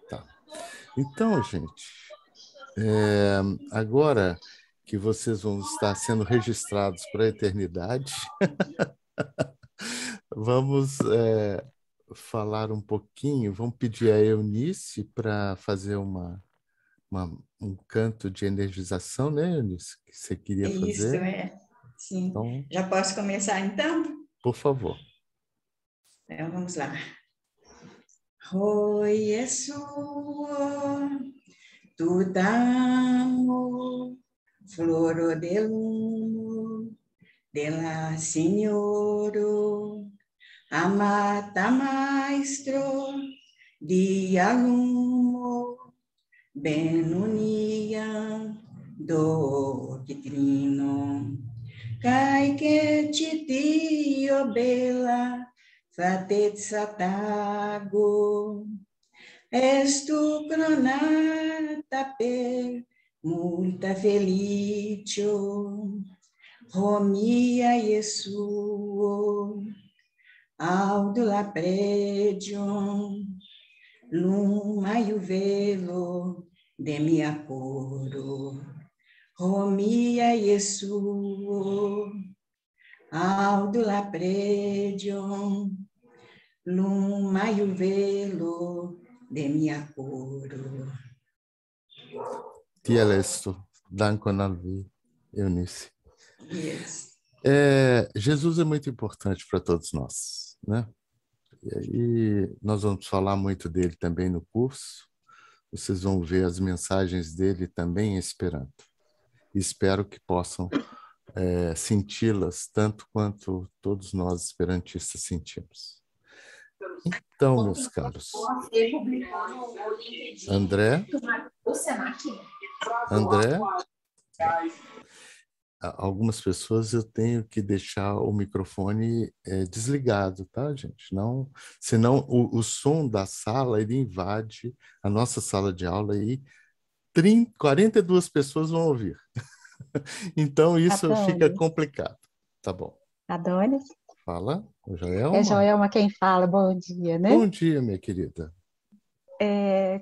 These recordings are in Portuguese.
Tá. Então, gente, agora que vocês vão estar sendo registrados para a eternidade, vamos falar um pouquinho, vamos pedir a Eunice para fazer um canto de energização, né, Eunice? Que você queria Isso, fazer? Sim. Então, Já posso começar, então? por favor. Então, vamos lá. Oi, Yesuo, tu damo, floro del humo, della Signoro, amata maestro, dia lumo, benunia, doctrino, cai che ci dio bella, fatezza tago, estu cronata per multa felicio, Romia Jesuo, audula predio, luma velo de mia coro, Romia Jesuo, audula predio, luma velo de mia coro. Tia Lesto, dankon al vi, Eunice. Yes. Jesus é muito importante para todos nós, né? E aí nós vamos falar muito dele também no curso. Vocês vão ver as mensagens dele também em Esperanto. Espero que possam senti-las tanto quanto todos nós esperantistas sentimos. Então, meus caros, André, algumas pessoas eu tenho que deixar o microfone desligado, tá, gente? Não, senão o som da sala ele invade a nossa sala de aula e 42 pessoas vão ouvir. Então isso fica complicado. Tá bom. Adonis. Fala, Joelma. É Joelma quem fala, bom dia, né? Bom dia, minha querida.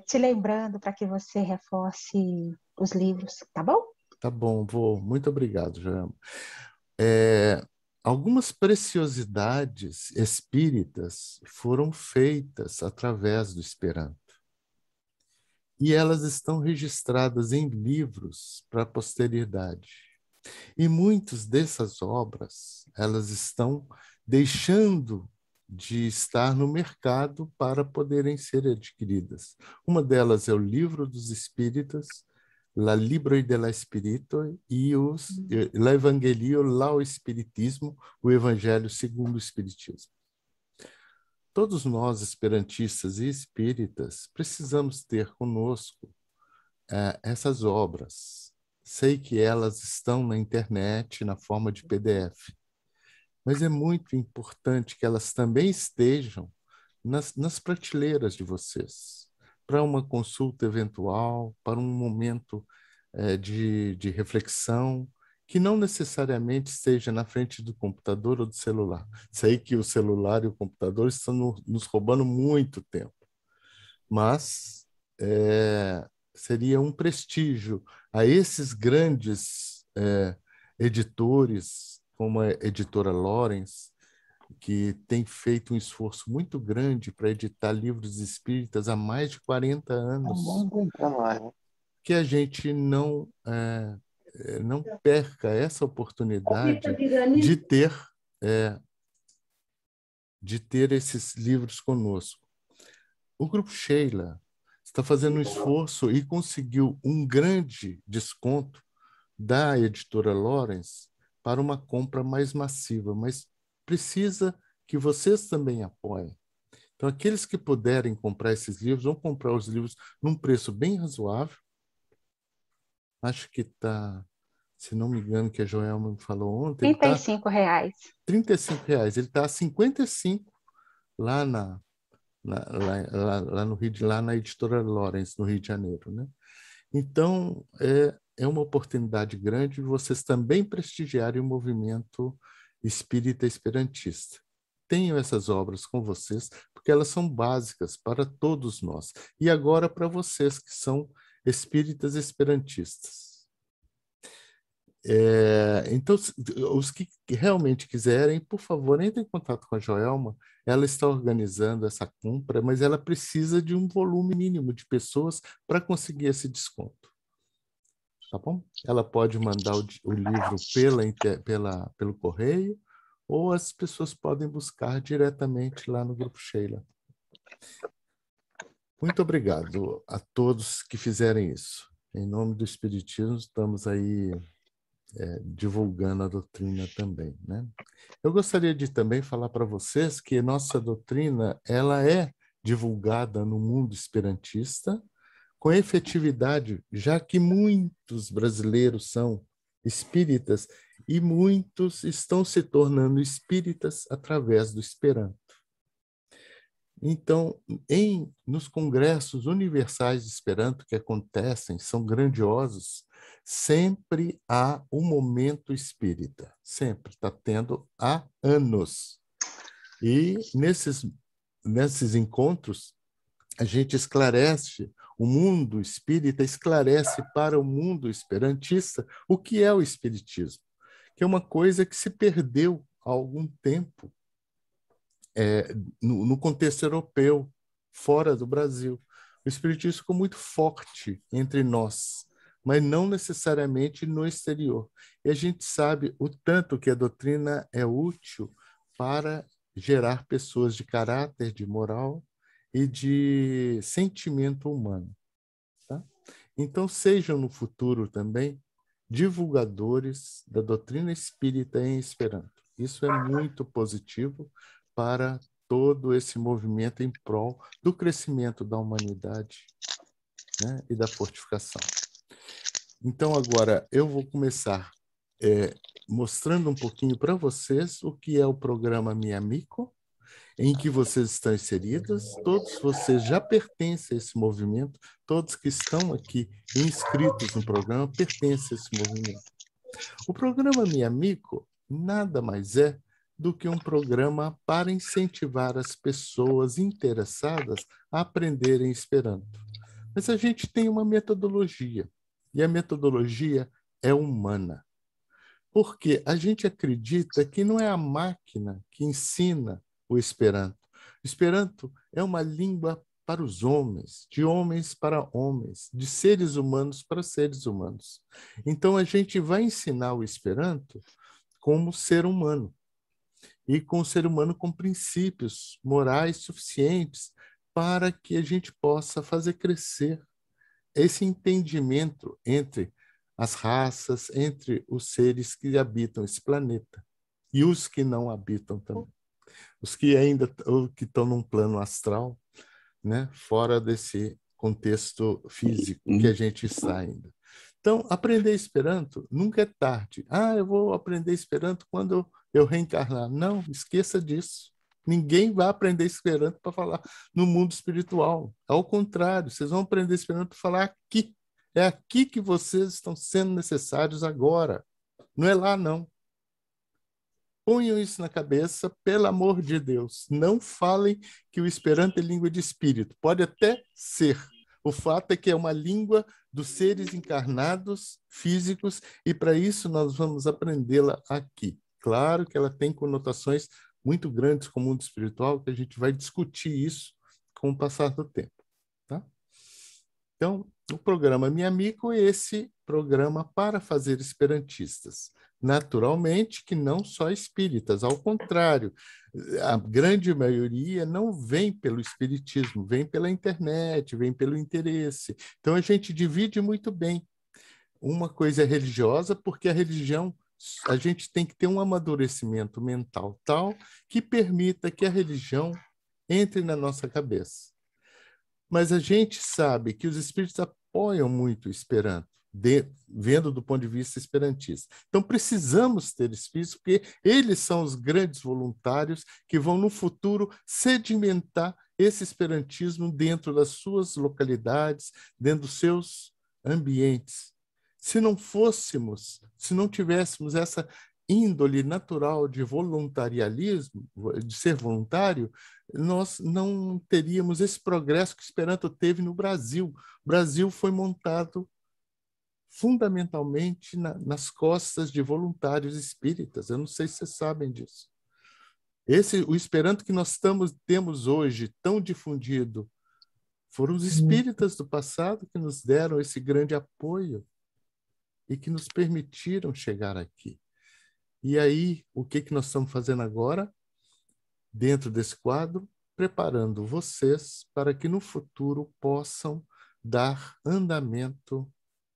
Te lembrando para que você reforce os livros, tá bom? Tá bom, vou. Muito obrigado, Joelma. Algumas preciosidades espíritas foram feitas através do Esperanto. E elas estão registradas em livros para a posteridade. E muitas dessas obras, elas estão deixando de estar no mercado para poderem ser adquiridas. Uma delas é o Livro dos Espíritas, La Libro della Spirito, e l'Evangelio lao Espiritismo, o Evangelho segundo o Espiritismo. Todos nós, esperantistas e espíritas, precisamos ter conosco essas obras. Sei que elas estão na internet, na forma de PDF, mas é muito importante que elas também estejam nas prateleiras de vocês, para uma consulta eventual, para um momento de reflexão, que não necessariamente esteja na frente do computador ou do celular. Sei que o celular e o computador estão nos roubando muito tempo, mas seria um prestígio a esses grandes editores, como a editora Lawrence, que tem feito um esforço muito grande para editar livros espíritas há mais de 40 anos, que a gente não perca essa oportunidade de ter esses livros conosco. O Grupo Sheila está fazendo um esforço e conseguiu um grande desconto da editora Lawrence para uma compra mais massiva, mas precisa que vocês também apoiem. Então, aqueles que puderem comprar esses livros, vão comprar os livros num preço bem razoável. Acho que está, se não me engano, que a Joelma me falou ontem... R$35. R$35. Ele está a 55 lá lá no Rio, lá na editora Lawrence, no Rio de Janeiro, né? Então, é uma oportunidade grande de vocês também prestigiarem o movimento espírita esperantista. tenho essas obras com vocês, porque elas são básicas para todos nós. E agora para vocês que são espíritas esperantistas. Então, os que realmente quiserem, por favor, entrem em contato com a Joelma. Ela está organizando essa compra, mas ela precisa de um volume mínimo de pessoas para conseguir esse desconto. Tá bom? Ela pode mandar o livro pelo correio, ou as pessoas podem buscar diretamente lá no Grupo Sheila. Muito obrigado a todos que fizerem isso. Em nome do Espiritismo, estamos aí divulgando a doutrina também, né? Eu gostaria de também falar para vocês que nossa doutrina ela é divulgada no mundo esperantista com efetividade, já que muitos brasileiros são espíritas e muitos estão se tornando espíritas através do Esperanto. Então, nos congressos universais de Esperanto que acontecem, são grandiosos, sempre há um momento espírita, sempre, está tendo há anos. E nesses encontros, a gente esclarece, o mundo espírita esclarece para o mundo esperantista o que é o espiritismo, que é uma coisa que se perdeu há algum tempo no contexto europeu, fora do Brasil. O espiritismo ficou muito forte entre nós, mas não necessariamente no exterior. E a gente sabe o tanto que a doutrina é útil para gerar pessoas de caráter, de moral e de sentimento humano. Tá? Então, sejam no futuro também divulgadores da doutrina espírita em Esperanto. Isso é muito positivo para todo esse movimento em prol do crescimento da humanidade, né, e da fortificação. Então, agora, eu vou começar mostrando um pouquinho para vocês o que é o programa Mi Amigo, em que vocês estão inseridos. Todos vocês já pertencem a esse movimento, todos que estão aqui inscritos no programa pertencem a esse movimento. O programa Mi Amigo nada mais é do que um programa para incentivar as pessoas interessadas a aprenderem Esperanto. Mas a gente tem uma metodologia, e a metodologia é humana. Porque a gente acredita que não é a máquina que ensina o Esperanto. O Esperanto é uma língua para os homens, de homens para homens, de seres humanos para seres humanos. Então, a gente vai ensinar o Esperanto como ser humano, e com o ser humano com princípios morais suficientes para que a gente possa fazer crescer esse entendimento entre as raças, entre os seres que habitam esse planeta e os que não habitam também. Os que ainda que estão num plano astral, né, fora desse contexto físico que a gente está ainda. Então, aprender Esperanto nunca é tarde. Eu vou aprender Esperanto quando eu reencarnar. Não, esqueça disso. Ninguém vai aprender Esperanto para falar no mundo espiritual. Ao contrário, vocês vão aprender Esperanto para falar aqui. É aqui que vocês estão sendo necessários agora. Não é lá, não. Ponham isso na cabeça, pelo amor de Deus. Não falem que o Esperanto é língua de espírito. Pode até ser. O fato é que é uma língua dos seres encarnados, físicos, e para isso nós vamos aprendê-la aqui. Claro que ela tem conotações muito grandes com o mundo espiritual, que a gente vai discutir isso com o passar do tempo. Tá? Então, o programa Mi Amigo é esse programa para fazer esperantistas. Naturalmente que não só espíritas, ao contrário, a grande maioria não vem pelo espiritismo, vem pela internet, vem pelo interesse. Então a gente divide muito bem. Uma coisa é religiosa, porque a religião, a gente tem que ter um amadurecimento mental tal que permita que a religião entre na nossa cabeça. Mas a gente sabe que os espíritos apoiam muito o Esperanto, vendo do ponto de vista esperantista. Então, precisamos ter espíritos, porque eles são os grandes voluntários que vão, no futuro, sedimentar esse esperantismo dentro das suas localidades, dentro dos seus ambientes. Se não tivéssemos essa índole natural de voluntarialismo, de ser voluntário, nós não teríamos esse progresso que o Esperanto teve no Brasil. O Brasil foi montado fundamentalmente nas costas de voluntários espíritas. Eu não sei se vocês sabem disso. O Esperanto que nós temos hoje tão difundido foram os espíritas do passado que nos deram esse grande apoio e que nos permitiram chegar aqui. E aí, o que nós estamos fazendo agora, dentro desse quadro? Preparando vocês para que no futuro possam dar andamento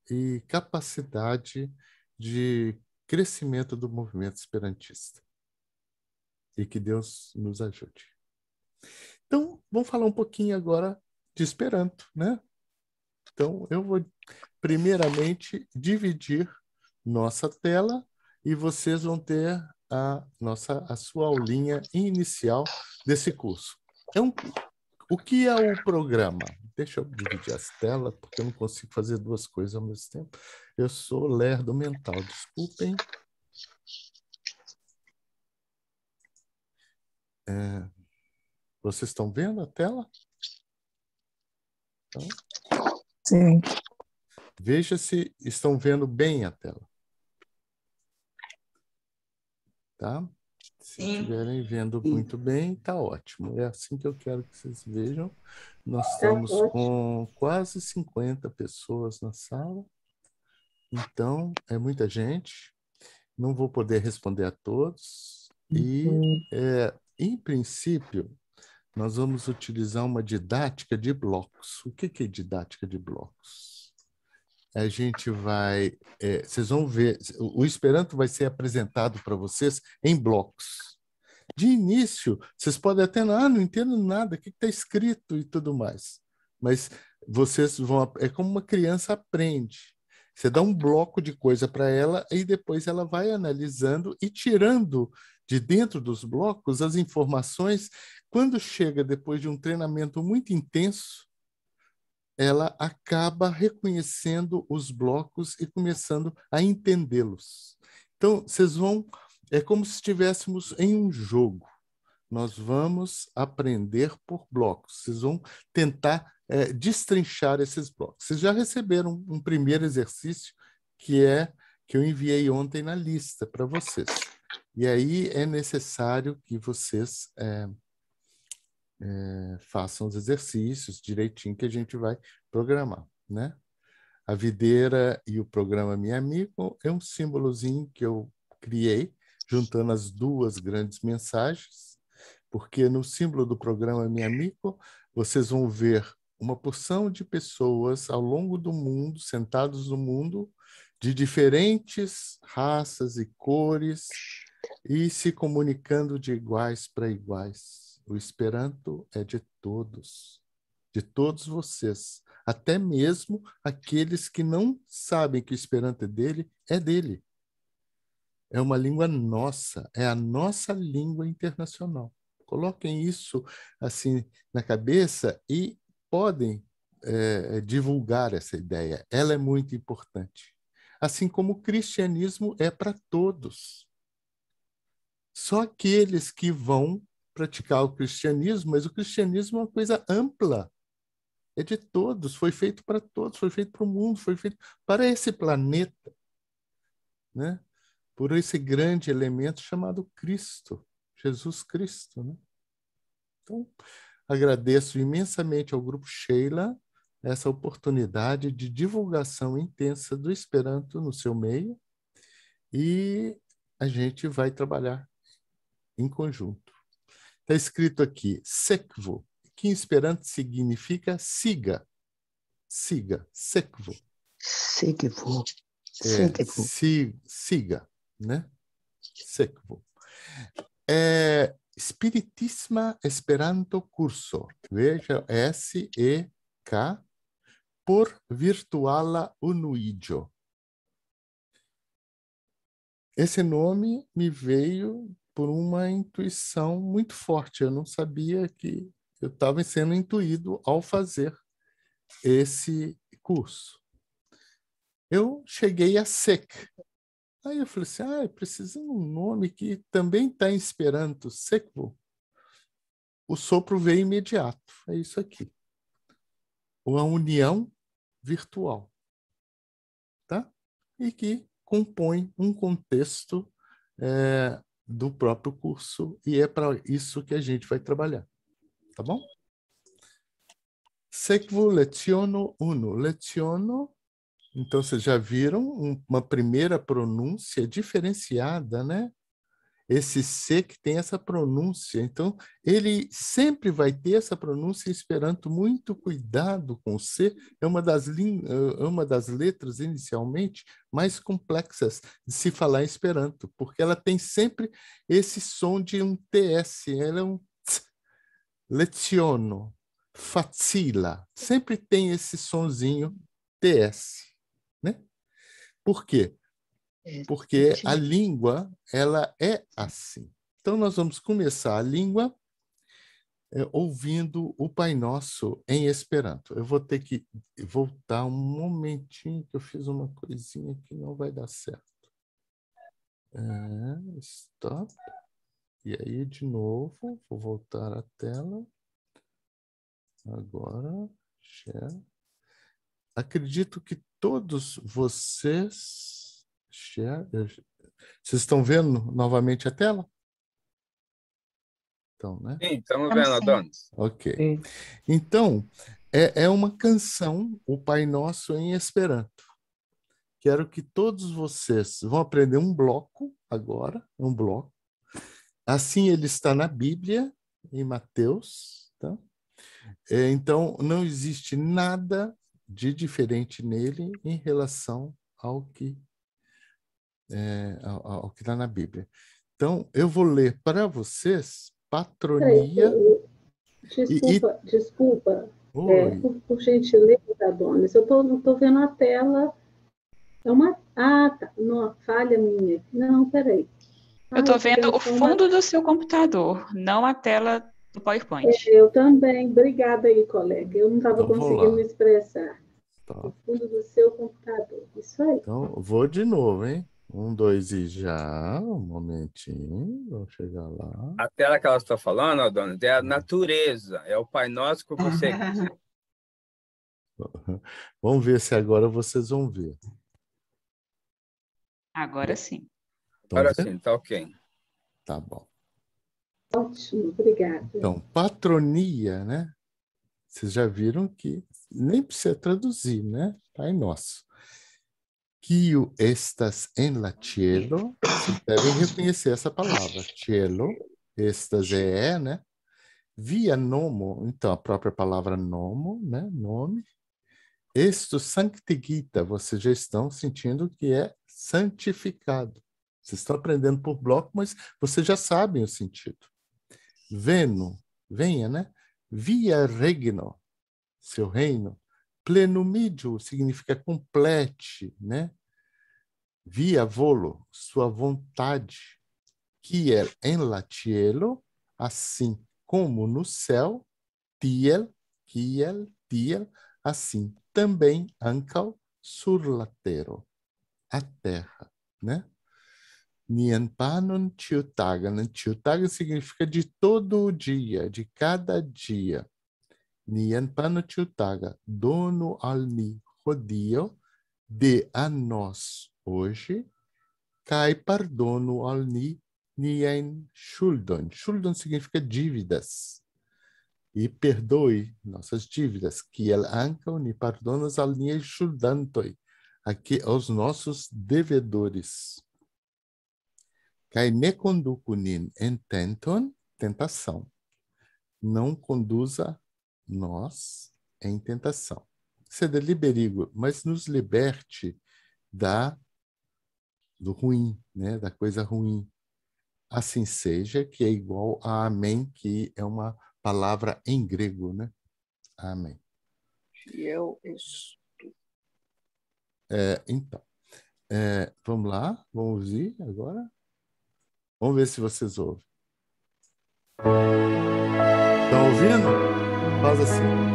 e capacidade de crescimento do movimento esperantista. E que Deus nos ajude. Então, vamos falar um pouquinho agora de Esperanto, né? Então, eu vou primeiramente dividir nossa tela e vocês vão ter a sua aulinha inicial desse curso. Então, o que é o programa? Deixa eu dividir as telas, porque eu não consigo fazer duas coisas ao mesmo tempo. Eu sou lerdo mental, desculpem. Vocês estão vendo a tela? Então, sim. Veja se estão vendo bem a tela. Tá? Se estiverem vendo muito bem, tá ótimo. É assim que eu quero que vocês vejam. Nós estamos com quase 50 pessoas na sala. Então, é muita gente. Não vou poder responder a todos. E, em princípio, nós vamos utilizar uma didática de blocos. O que é didática de blocos? A gente vai... vocês vão ver... O Esperanto vai ser apresentado para vocês em blocos. De início, vocês podem até... não entendo nada, o que está escrito e tudo mais. Mas vocês vão... É como uma criança aprende. Você dá um bloco de coisa para ela e depois ela vai analisando e tirando de dentro dos blocos as informações. Quando chega depois de um treinamento muito intenso, ela acaba reconhecendo os blocos e começando a entendê-los. Então, vocês vão... É como se estivéssemos em um jogo. Nós vamos aprender por blocos. Vocês vão tentar destrinchar esses blocos. Vocês já receberam um primeiro exercício que eu enviei ontem na lista para vocês. E aí é necessário que vocês façam os exercícios direitinho que a gente vai programar, né? A videira e o programa Minha Amigo é um símbolozinho que eu criei, juntando as duas grandes mensagens, porque no símbolo do programa Minha Amigo, vocês vão ver uma porção de pessoas ao longo do mundo, sentados no mundo, de diferentes raças e cores, e se comunicando de iguais para iguais. O Esperanto é de todos vocês, até mesmo aqueles que não sabem que o Esperanto é dele. É uma língua nossa, é a nossa língua internacional. Coloquem isso assim na cabeça e podem divulgar essa ideia. Ela é muito importante. Assim como o cristianismo é para todos. Só aqueles que vão praticar o cristianismo, mas o cristianismo é uma coisa ampla. É de todos, foi feito para todos, foi feito para o mundo, foi feito para esse planeta, né? Por esse grande elemento chamado Cristo, Jesus Cristo, né? Então, agradeço imensamente ao Grupo Sheila essa oportunidade de divulgação intensa do Esperanto no seu meio e a gente vai trabalhar em conjunto. Está escrito aqui, sekvo, que em Esperanto significa siga. Siga, sekvo. Sekvo. Siga, né? Sekvo. Spiritisma Esperanto Curso. Veja, S-E-K por Virtuala Unuidio. Esse nome me veio por uma intuição muito forte. Eu não sabia que eu estava sendo intuído ao fazer esse curso. Eu cheguei a SEC. Aí eu falei assim, precisa de um nome que também está em Esperanto, Sekvu. O sopro veio imediato, é isso aqui. Ou a união virtual, tá? E que compõe um contexto do próprio curso, e é para isso que a gente vai trabalhar, tá bom? Sekvu leziono 1. Leziono, então vocês já viram uma primeira pronúncia diferenciada, né? Esse C que tem essa pronúncia. Então, ele sempre vai ter essa pronúncia em Esperanto, muito cuidado com o C. É uma das letras, inicialmente, mais complexas de se falar em Esperanto, porque ela tem sempre esse som de um TS. Ela é um tss, leciono, facila. Sempre tem esse sonzinho TS, né? Por quê? Porque a língua, ela é assim. Então, nós vamos começar a língua ouvindo o Pai Nosso em Esperanto. Eu vou ter que voltar um momentinho, que eu fiz uma coisinha que não vai dar certo. Stop. E aí, de novo, vou voltar à tela. Agora, share. Acredito que todos vocês... Share. Vocês estão vendo novamente a tela? Então, né? Sim, estamos vendo, Adonis. Ok. Então, é uma canção, o Pai Nosso em Esperanto. Quero que todos vocês vão aprender um bloco agora, um bloco. Assim ele está na Bíblia, em Mateus. Tá? Então, não existe nada de diferente nele em relação ao que está na Bíblia. Então, eu vou ler para vocês Patronia. Desculpa. Por gentileza, Adonis, eu não estou vendo a tela. É uma... tá. Não, falha minha. Não, peraí. Eu estou vendo o fundo do seu computador, não a tela do PowerPoint. Eu também. Obrigada aí, colega. Eu não estava conseguindo me expressar. Tá. O fundo do seu computador. Isso aí. Então, vou de novo, hein? 1, 2 e já. Um momentinho. Vamos chegar lá. A tela que ela está falando, Adonis, é a natureza. É o Pai Nosso que você... Vamos ver se agora vocês vão ver. Agora sim. Agora sim, tá ok. Tá bom. Ótimo, obrigada. Então, patronia, né? Vocês já viram que nem precisa traduzir, né? Pai Nosso. Quio estas en la cielo. Vocês devem reconhecer essa palavra. Cielo, estas né? Via nomo, então a própria palavra nomo, né? Nome. Esto sanctigita, vocês já estão sentindo que é santificado. Vocês estão aprendendo por bloco, mas vocês já sabem o sentido. Veno, venha, né? Via regno, seu reino. Plenumidio significa complete, né? Via volo, sua vontade. Kiel en la cielo, assim como no céu. Tiel, kiel, tiel, assim também ancao sur la terra, a terra, né? Nien panon ciutagan. Ciutagan significa de todo o dia, de cada dia. Nien panon ciutaga, dono al mi rodio, de a nós hoje, kai pardono al ni nien schuldon. Schuldon significa dívidas. E perdoe nossas dívidas, que el anca ni pardonas al niei schuldantoi, aqui aos nossos devedores. Kai ne conduco nin en tenton, tentação. Não conduza nós em tentação. Isso é deliberigo, mas nos liberte do ruim, né? Da coisa ruim. Assim seja, que é igual a amém, que é uma palavra em grego, né? Amém. Eu estou. Então, vamos lá, vamos ir agora. Vamos ver se vocês ouvem. Estão ouvindo? Faz assim.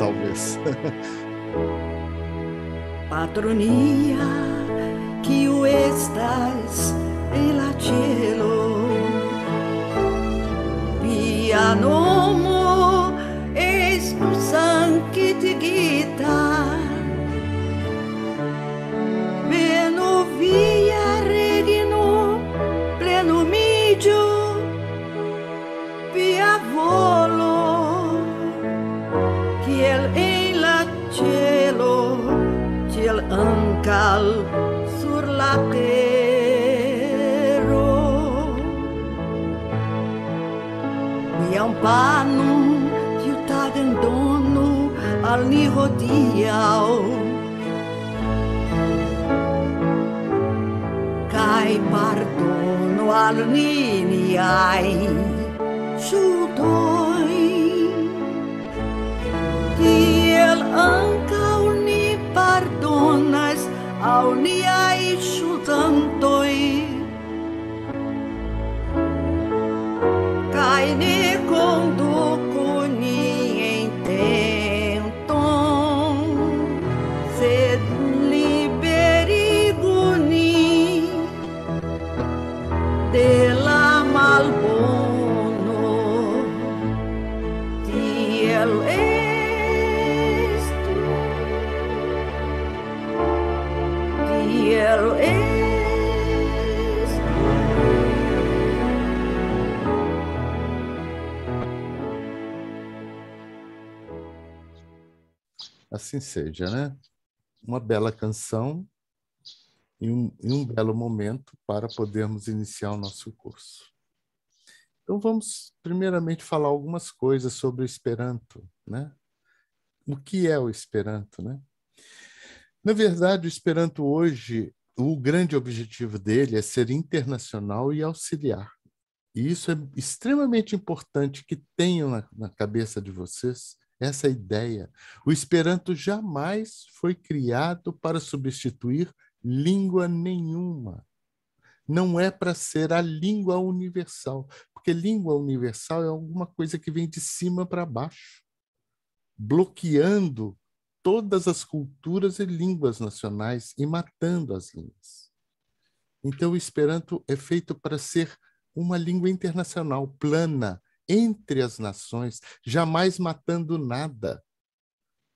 talvez. Patronia, que o estás en la cielo, via nomo es tu sanctificita, beno via regno pleno midio, via volo, kiel en la cielo, kiel ancal sur la terra. Miam panum tiu tagen donu al ni hodiaŭ, kaj pardono al ni niaj ŝuldoj, kiel ankaŭ ni pardonas al niaj ŝuldantoj, kaj ne konduku nin en tenton, sed liberigu nin de la malbono. Tiel estu, tiel estu. Assim seja, né? Uma bela canção e um belo momento para podermos iniciar o nosso curso. Então vamos primeiramente falar algumas coisas sobre o Esperanto, né? O que é o Esperanto, né? Na verdade, o Esperanto hoje, o grande objetivo dele é ser internacional e auxiliar. E isso é extremamente importante que tenham na cabeça de vocês essa ideia. O Esperanto jamais foi criado para substituir língua nenhuma. Não é para ser a língua universal, porque língua universal é alguma coisa que vem de cima para baixo, bloqueando todas as culturas e línguas nacionais e matando as línguas. Então, o Esperanto é feito para ser uma língua internacional, plana, entre as nações, jamais matando nada.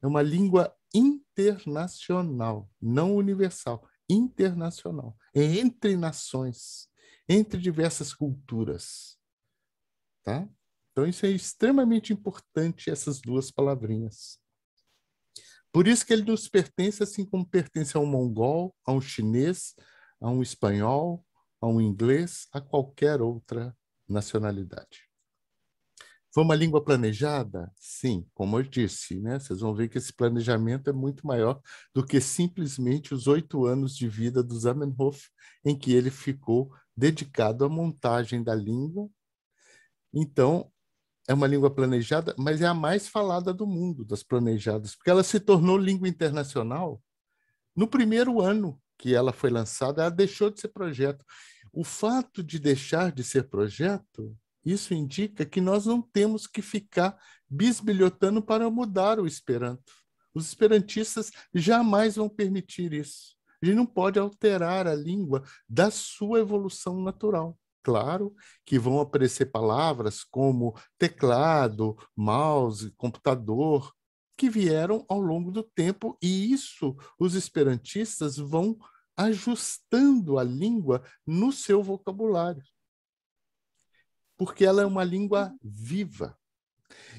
É uma língua internacional, não universal, internacional. É entre nações, entre diversas culturas. Tá? Então, isso é extremamente importante, essas duas palavrinhas. Por isso que ele nos pertence, assim como pertence a um mongol, a um chinês, a um espanhol, a um inglês, a qualquer outra nacionalidade. Foi uma língua planejada? Sim, como eu disse, né? Vocês vão ver que esse planejamento é muito maior do que simplesmente os 8 anos de vida do Zamenhof, em que ele ficou dedicado à montagem da língua. Então, é uma língua planejada, mas é a mais falada do mundo, das planejadas, porque ela se tornou língua internacional no primeiro ano que ela foi lançada. Ela deixou de ser projeto. O fato de deixar de ser projeto, isso indica que nós não temos que ficar bisbilhotando para mudar o Esperanto. Os esperantistas jamais vão permitir isso. A gente não pode alterar a língua da sua evolução natural. Claro que vão aparecer palavras como teclado, mouse, computador, que vieram ao longo do tempo, e isso os esperantistas vão ajustando a língua no seu vocabulário. Porque ela é uma língua viva.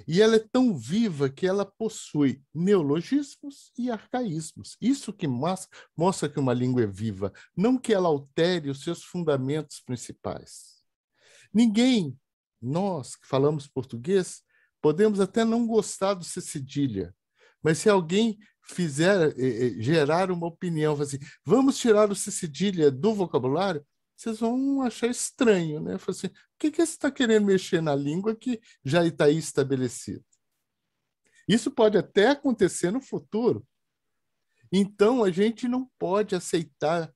E ela é tão viva que ela possui neologismos e arcaísmos. Isso que mostra que uma língua é viva, não que ela altere os seus fundamentos principais. Ninguém, nós que falamos português, podemos até não gostar do C cedilha, mas se alguém gerar uma opinião, assim, vamos tirar o C cedilha do vocabulário, vocês vão achar estranho, né? Falar assim, o que você está querendo mexer na língua que já está aí estabelecido? Isso pode até acontecer no futuro. Então, a gente não pode aceitar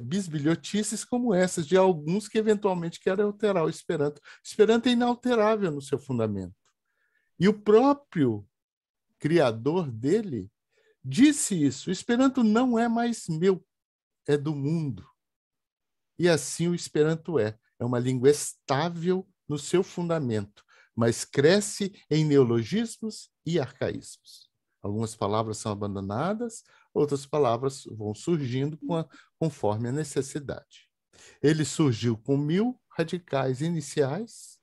bisbilhotices como essas, de alguns que eventualmente querem alterar o Esperanto. O Esperanto é inalterável no seu fundamento. E o próprio criador dele, disse isso: o Esperanto não é mais meu, é do mundo. E assim o Esperanto é uma língua estável no seu fundamento, mas cresce em neologismos e arcaísmos. Algumas palavras são abandonadas, outras palavras vão surgindo conforme a necessidade. Ele surgiu com 1000 radicais iniciais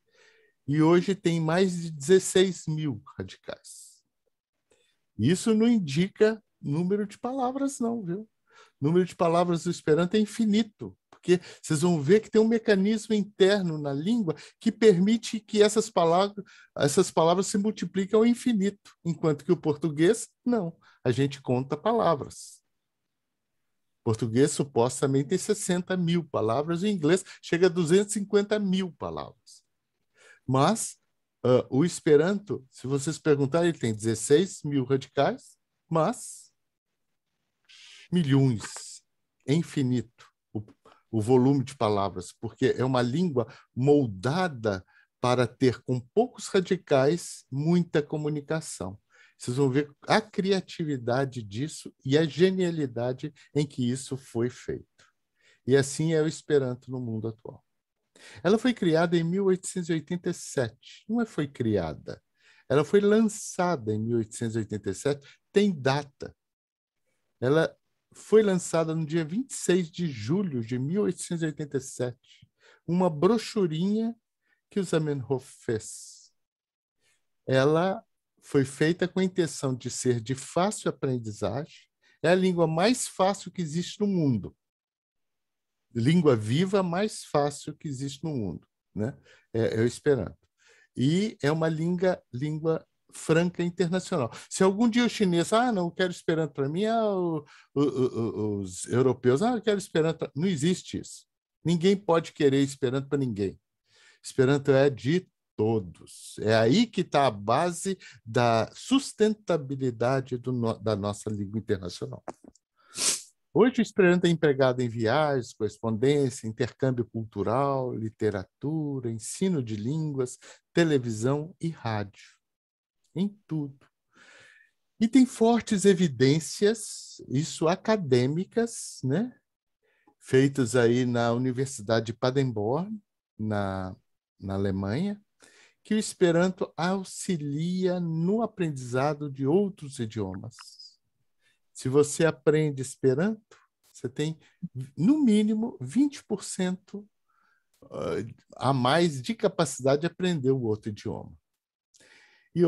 e hoje tem mais de 16.000 radicais. Isso não indica número de palavras, não, viu? O número de palavras do Esperanto é infinito, porque vocês vão ver que tem um mecanismo interno na língua que permite que essas palavras se multipliquem ao infinito, enquanto que o português, não. A gente conta palavras. O português supostamente tem 60.000 palavras, o inglês chega a 250.000 palavras. Mas o Esperanto, se vocês perguntarem, ele tem 16.000 radicais, mas milhões, é infinito o volume de palavras, porque é uma língua moldada para ter, com poucos radicais, muita comunicação. Vocês vão ver a criatividade disso e a genialidade em que isso foi feito. E assim é o Esperanto no mundo atual. Ela foi criada em 1887. Não foi criada. Ela foi lançada em 1887. Tem data. Ela foi lançada no dia 26 de julho de 1887. Uma brochurinha que o Zamenhof fez. Ela foi feita com a intenção de ser de fácil aprendizagem. É a língua mais fácil que existe no mundo. Língua viva mais fácil que existe no mundo, né? É o Esperanto. E é uma língua franca internacional. Se algum dia o chinês, não quero Esperanto para mim, os europeus, eu quero Esperanto. Não existe isso. Ninguém pode querer Esperanto para ninguém. Esperanto é de todos. É aí que está a base da sustentabilidade da nossa língua internacional. Hoje o Esperanto é empregado em viagens, correspondência, intercâmbio cultural, literatura, ensino de línguas, televisão e rádio. Em tudo. E tem fortes evidências, isso acadêmicas, né? Feitas aí na Universidade de Paderborn, na Alemanha, que o Esperanto auxilia no aprendizado de outros idiomas. Se você aprende Esperanto, você tem, no mínimo, 20% a mais de capacidade de aprender o outro idioma. E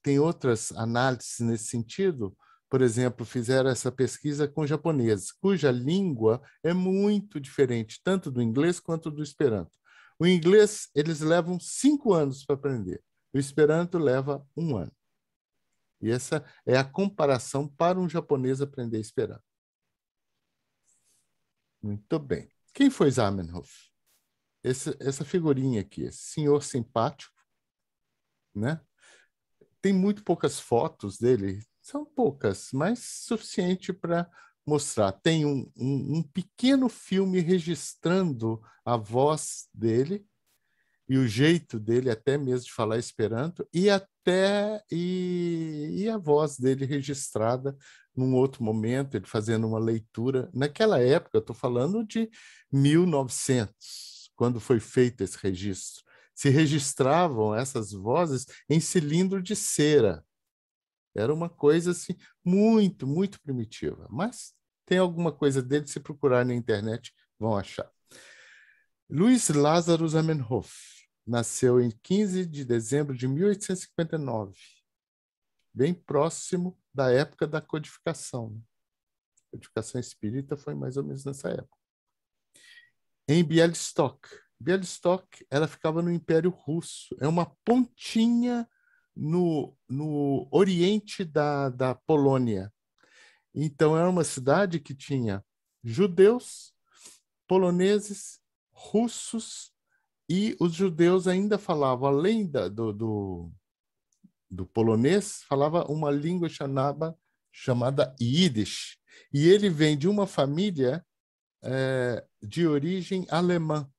tem outras análises nesse sentido. Por exemplo, fizeram essa pesquisa com japoneses, cuja língua é muito diferente, tanto do inglês quanto do Esperanto. O inglês, eles levam 5 anos para aprender. O Esperanto leva 1 ano. E essa é a comparação para um japonês aprender Esperanto. Muito bem. Quem foi Zamenhof? Essa figurinha aqui, esse senhor simpático, né? Tem muito poucas fotos dele, são poucas, mas suficiente para mostrar. Tem um pequeno filme registrando a voz dele e o jeito dele, até mesmo de falar Esperanto, e a voz dele registrada num outro momento, ele fazendo uma leitura. Naquela época, eu estou falando de 1900, quando foi feito esse registro. Se registravam essas vozes em cilindro de cera. Era uma coisa assim, muito, muito primitiva. Mas tem alguma coisa dele, se procurar na internet, vão achar. Luiz Lázaro Zamenhof nasceu em 15 de dezembro de 1859, bem próximo da época da codificação. A codificação espírita foi mais ou menos nessa época. Em Bialystok. Bialystok, ela ficava no Império Russo. É uma pontinha no oriente da Polônia. Então, era uma cidade que tinha judeus, poloneses, russos, e os judeus ainda falavam, além do polonês, falava uma língua chamada Yiddish. E ele vem de uma família de origem alemã,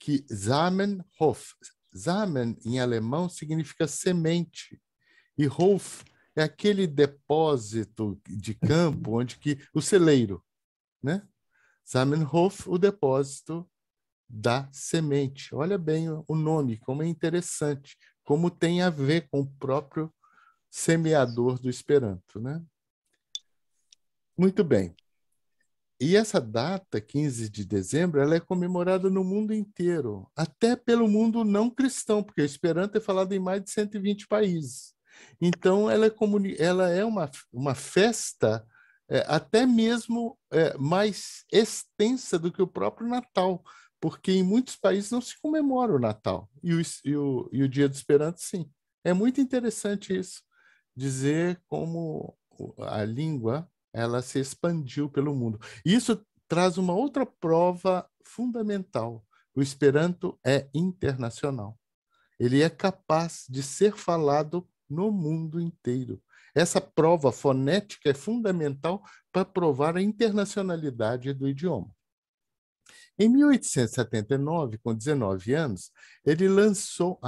que Zamenhof. Samen, em alemão, significa semente. E Hof é aquele depósito de campo onde que o celeiro, né? Zamenhof, o depósito da semente. Olha bem o nome, como é interessante, como tem a ver com o próprio semeador do Esperanto, né? Muito bem. E essa data, 15 de dezembro, ela é comemorada no mundo inteiro, até pelo mundo não cristão, porque o Esperanto é falado em mais de 120 países. Então, ela é uma festa até mesmo mais extensa do que o próprio Natal, porque em muitos países não se comemora o Natal, e o Dia do Esperanto, sim. É muito interessante isso, dizer como a língua ela se expandiu pelo mundo. Isso traz uma outra prova fundamental. O Esperanto é internacional. Ele é capaz de ser falado no mundo inteiro. Essa prova fonética é fundamental para provar a internacionalidade do idioma. Em 1879, com 19 anos, ele lançou...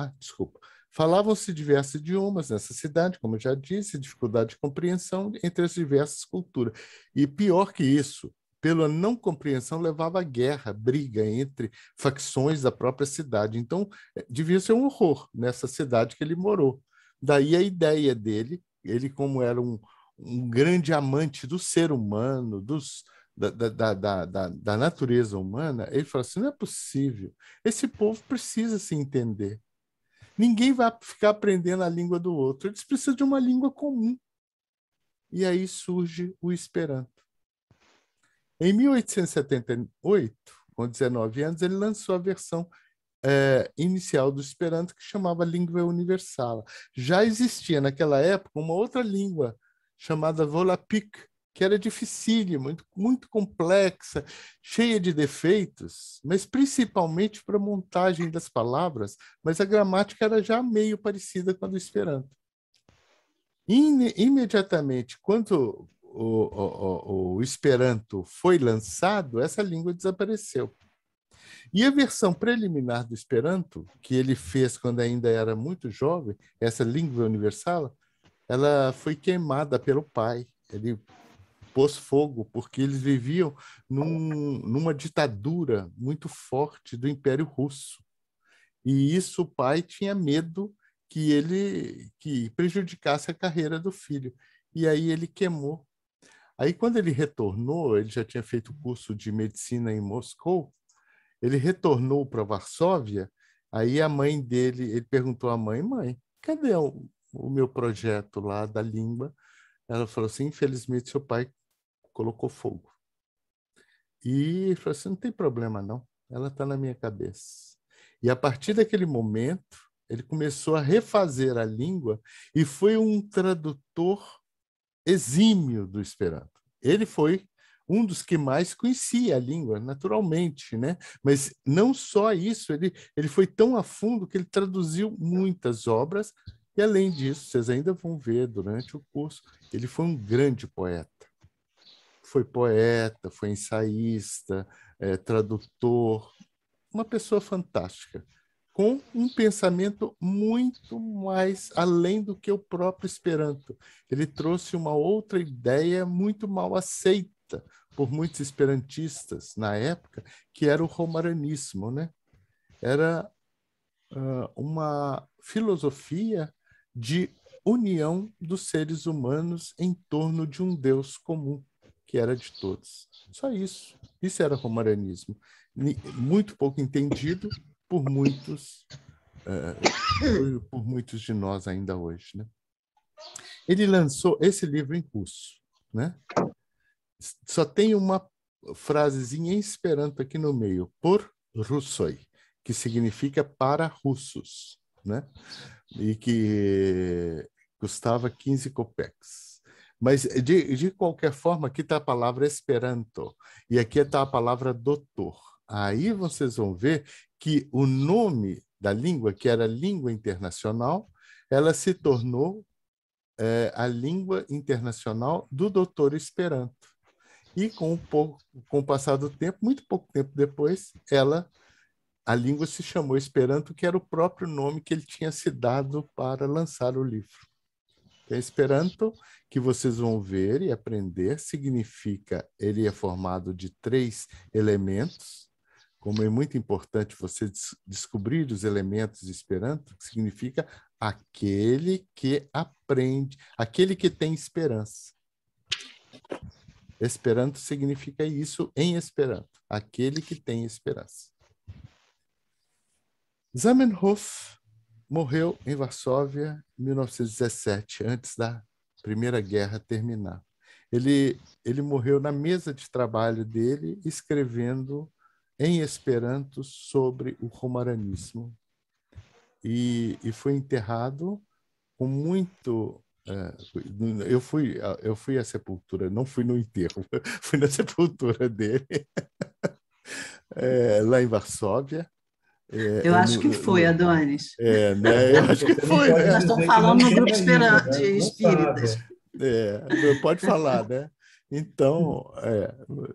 Falavam-se diversos idiomas nessa cidade, como eu já disse, dificuldade de compreensão entre as diversas culturas. E pior que isso, pela não compreensão, levava a guerra, briga entre facções da própria cidade. Então, devia ser um horror nessa cidade que ele morou. Daí a ideia dele, ele como era um grande amante do ser humano, da natureza humana, ele falou assim, não é possível, esse povo precisa se entender. Ninguém vai ficar aprendendo a língua do outro. Eles precisam de uma língua comum. E aí surge o Esperanto. Em 1878, com 19 anos, ele lançou a versão inicial do Esperanto, que chamava Língua Universal. Já existia naquela época uma outra língua chamada Volapük, que era dificílima, muito, muito complexa, cheia de defeitos, mas principalmente para a montagem das palavras, mas a gramática era já meio parecida com a do Esperanto. Imediatamente, quando o Esperanto foi lançado, essa língua desapareceu. E a versão preliminar do Esperanto, que ele fez quando ainda era muito jovem, essa Língua Universal, ela foi queimada pelo pai. Ele pôs fogo, porque eles viviam numa ditadura muito forte do Império Russo. E isso o pai tinha medo que prejudicasse a carreira do filho. E aí ele queimou. Aí quando ele retornou, ele já tinha feito o curso de medicina em Moscou, ele retornou para Varsóvia, aí a mãe dele, ele perguntou à mãe, cadê o meu projeto lá da língua? Ela falou assim, infelizmente seu pai colocou fogo. E ele falou assim, não tem problema não, ela está na minha cabeça. E a partir daquele momento, ele começou a refazer a língua e foi um tradutor exímio do Esperanto. Ele foi um dos que mais conhecia a língua, naturalmente, né? Mas não só isso, ele foi tão a fundo que ele traduziu muitas obras e, além disso, vocês ainda vão ver durante o curso, ele foi um grande poeta. Foi poeta, foi ensaísta, tradutor, uma pessoa fantástica, com um pensamento muito mais além do que o próprio Esperanto. Ele trouxe uma outra ideia muito mal aceita por muitos esperantistas na época, que era o romaranismo, né? Era uma filosofia de união dos seres humanos em torno de um Deus comum, que era de todos. Só isso. Isso era romaranismo. Muito pouco entendido por muitos de nós ainda hoje, né? Ele lançou esse livro em russo, né? Só tem uma frasezinha em Esperanto aqui no meio, por russoi, que significa para russos, né? E que custava 15 kopecks. Mas, de qualquer forma, aqui está a palavra Esperanto, e aqui está a palavra doutor. Aí vocês vão ver que o nome da língua, que era língua internacional, ela se tornou a língua internacional do doutor Esperanto. E com o passar do tempo, muito pouco tempo depois, a língua se chamou Esperanto, que era o próprio nome que ele tinha se dado para lançar o livro. Esperanto, que vocês vão ver e aprender, significa, ele é formado de 3 elementos, como é muito importante você descobrir os elementos de Esperanto, que significa aquele que aprende, aquele que tem esperança. Esperanto significa isso em Esperanto, aquele que tem esperança. Zamenhof morreu em Varsóvia em 1917, antes da Primeira Guerra terminar. Ele morreu na mesa de trabalho dele, escrevendo em Esperanto sobre o romaranismo. E foi enterrado com muito... eu fui à sepultura, não fui no enterro, fui na sepultura dele, lá em Varsóvia. Eu acho que foi, Adonis. Né? Eu acho que foi. Né? Nós estamos falando no grupo de espíritas. Pode falar, né? Então,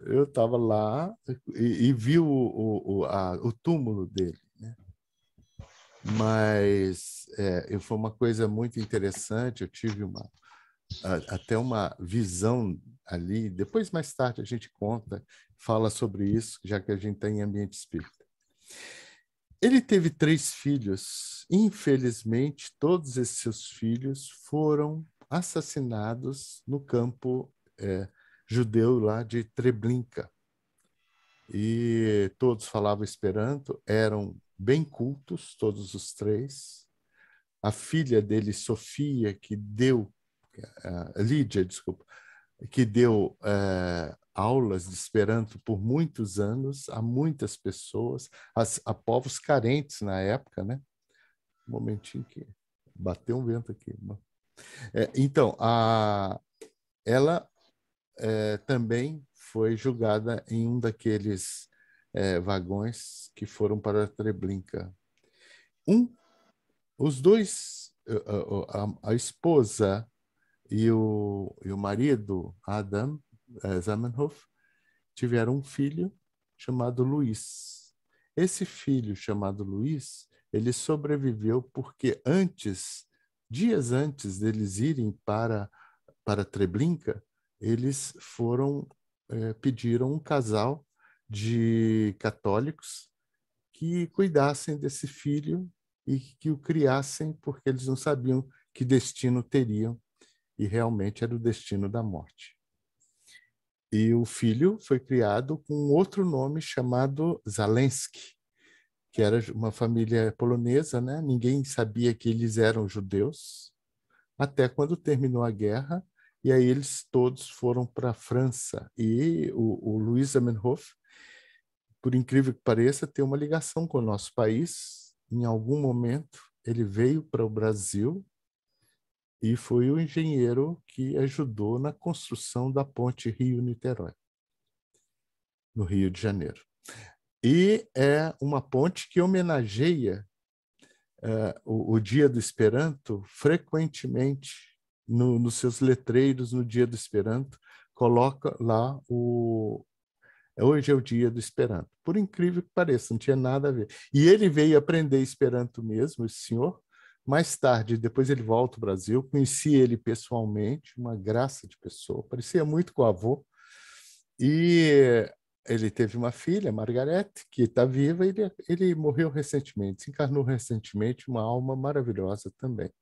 eu estava lá e vi o túmulo dele, né? Mas foi uma coisa muito interessante, eu tive até uma visão ali, depois mais tarde a gente fala sobre isso, já que a gente está em ambiente espírita. Ele teve 3 filhos. Infelizmente, todos esses seus filhos foram assassinados no campo judeu lá de Treblinka. E todos falavam Esperanto, eram bem cultos, todos os 3. A filha dele, Sofia, Lídia, desculpa, que deu aulas de Esperanto por muitos anos a muitas pessoas, a povos carentes na época, né? Um momentinho que bateu um vento aqui. Então, ela também foi julgada em um daqueles vagões que foram para Treblinka. Os dois, a esposa e o marido, Adam Zamenhof, tiveram um filho chamado Luís. Esse filho chamado Luís, ele sobreviveu porque dias antes deles irem para Treblinka, eles pediram um casal de católicos que cuidassem desse filho e que o criassem, porque eles não sabiam que destino teriam, e realmente era o destino da morte. E o filho foi criado com outro nome chamado Zalensky, que era uma família polonesa, né? Ninguém sabia que eles eram judeus, até quando terminou a guerra, e aí eles todos foram para a França. E o Luís Zamenhof, por incrível que pareça, tem uma ligação com o nosso país. Em algum momento, ele veio para o Brasil e foi o engenheiro que ajudou na construção da ponte Rio-Niterói, no Rio de Janeiro. E é uma ponte que homenageia o Dia do Esperanto frequentemente nos seus letreiros. No Dia do Esperanto, coloca lá hoje é o Dia do Esperanto. Por incrível que pareça, não tinha nada a ver. E ele veio aprender Esperanto mesmo, esse senhor. Mais tarde, depois ele volta ao Brasil, conheci ele pessoalmente, uma graça de pessoa, parecia muito com o avô. E ele teve uma filha, Margarete, que está viva, e ele morreu recentemente, se encarnou recentemente, uma alma maravilhosa também.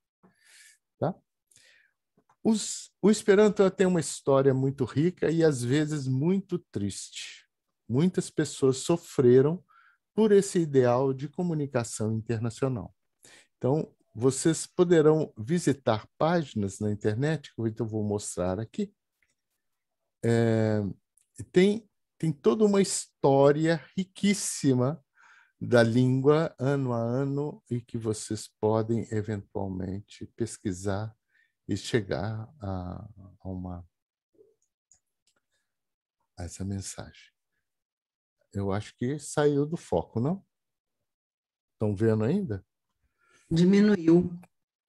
Tá? O Esperanto tem uma história muito rica e, às vezes, muito triste. Muitas pessoas sofreram por esse ideal de comunicação internacional. Então, vocês poderão visitar páginas na internet, que eu vou mostrar aqui. Tem toda uma história riquíssima da língua, ano a ano, e que vocês podem, eventualmente, pesquisar e chegar a essa mensagem. Eu acho que saiu do foco, não? Estão vendo ainda? Diminuiu.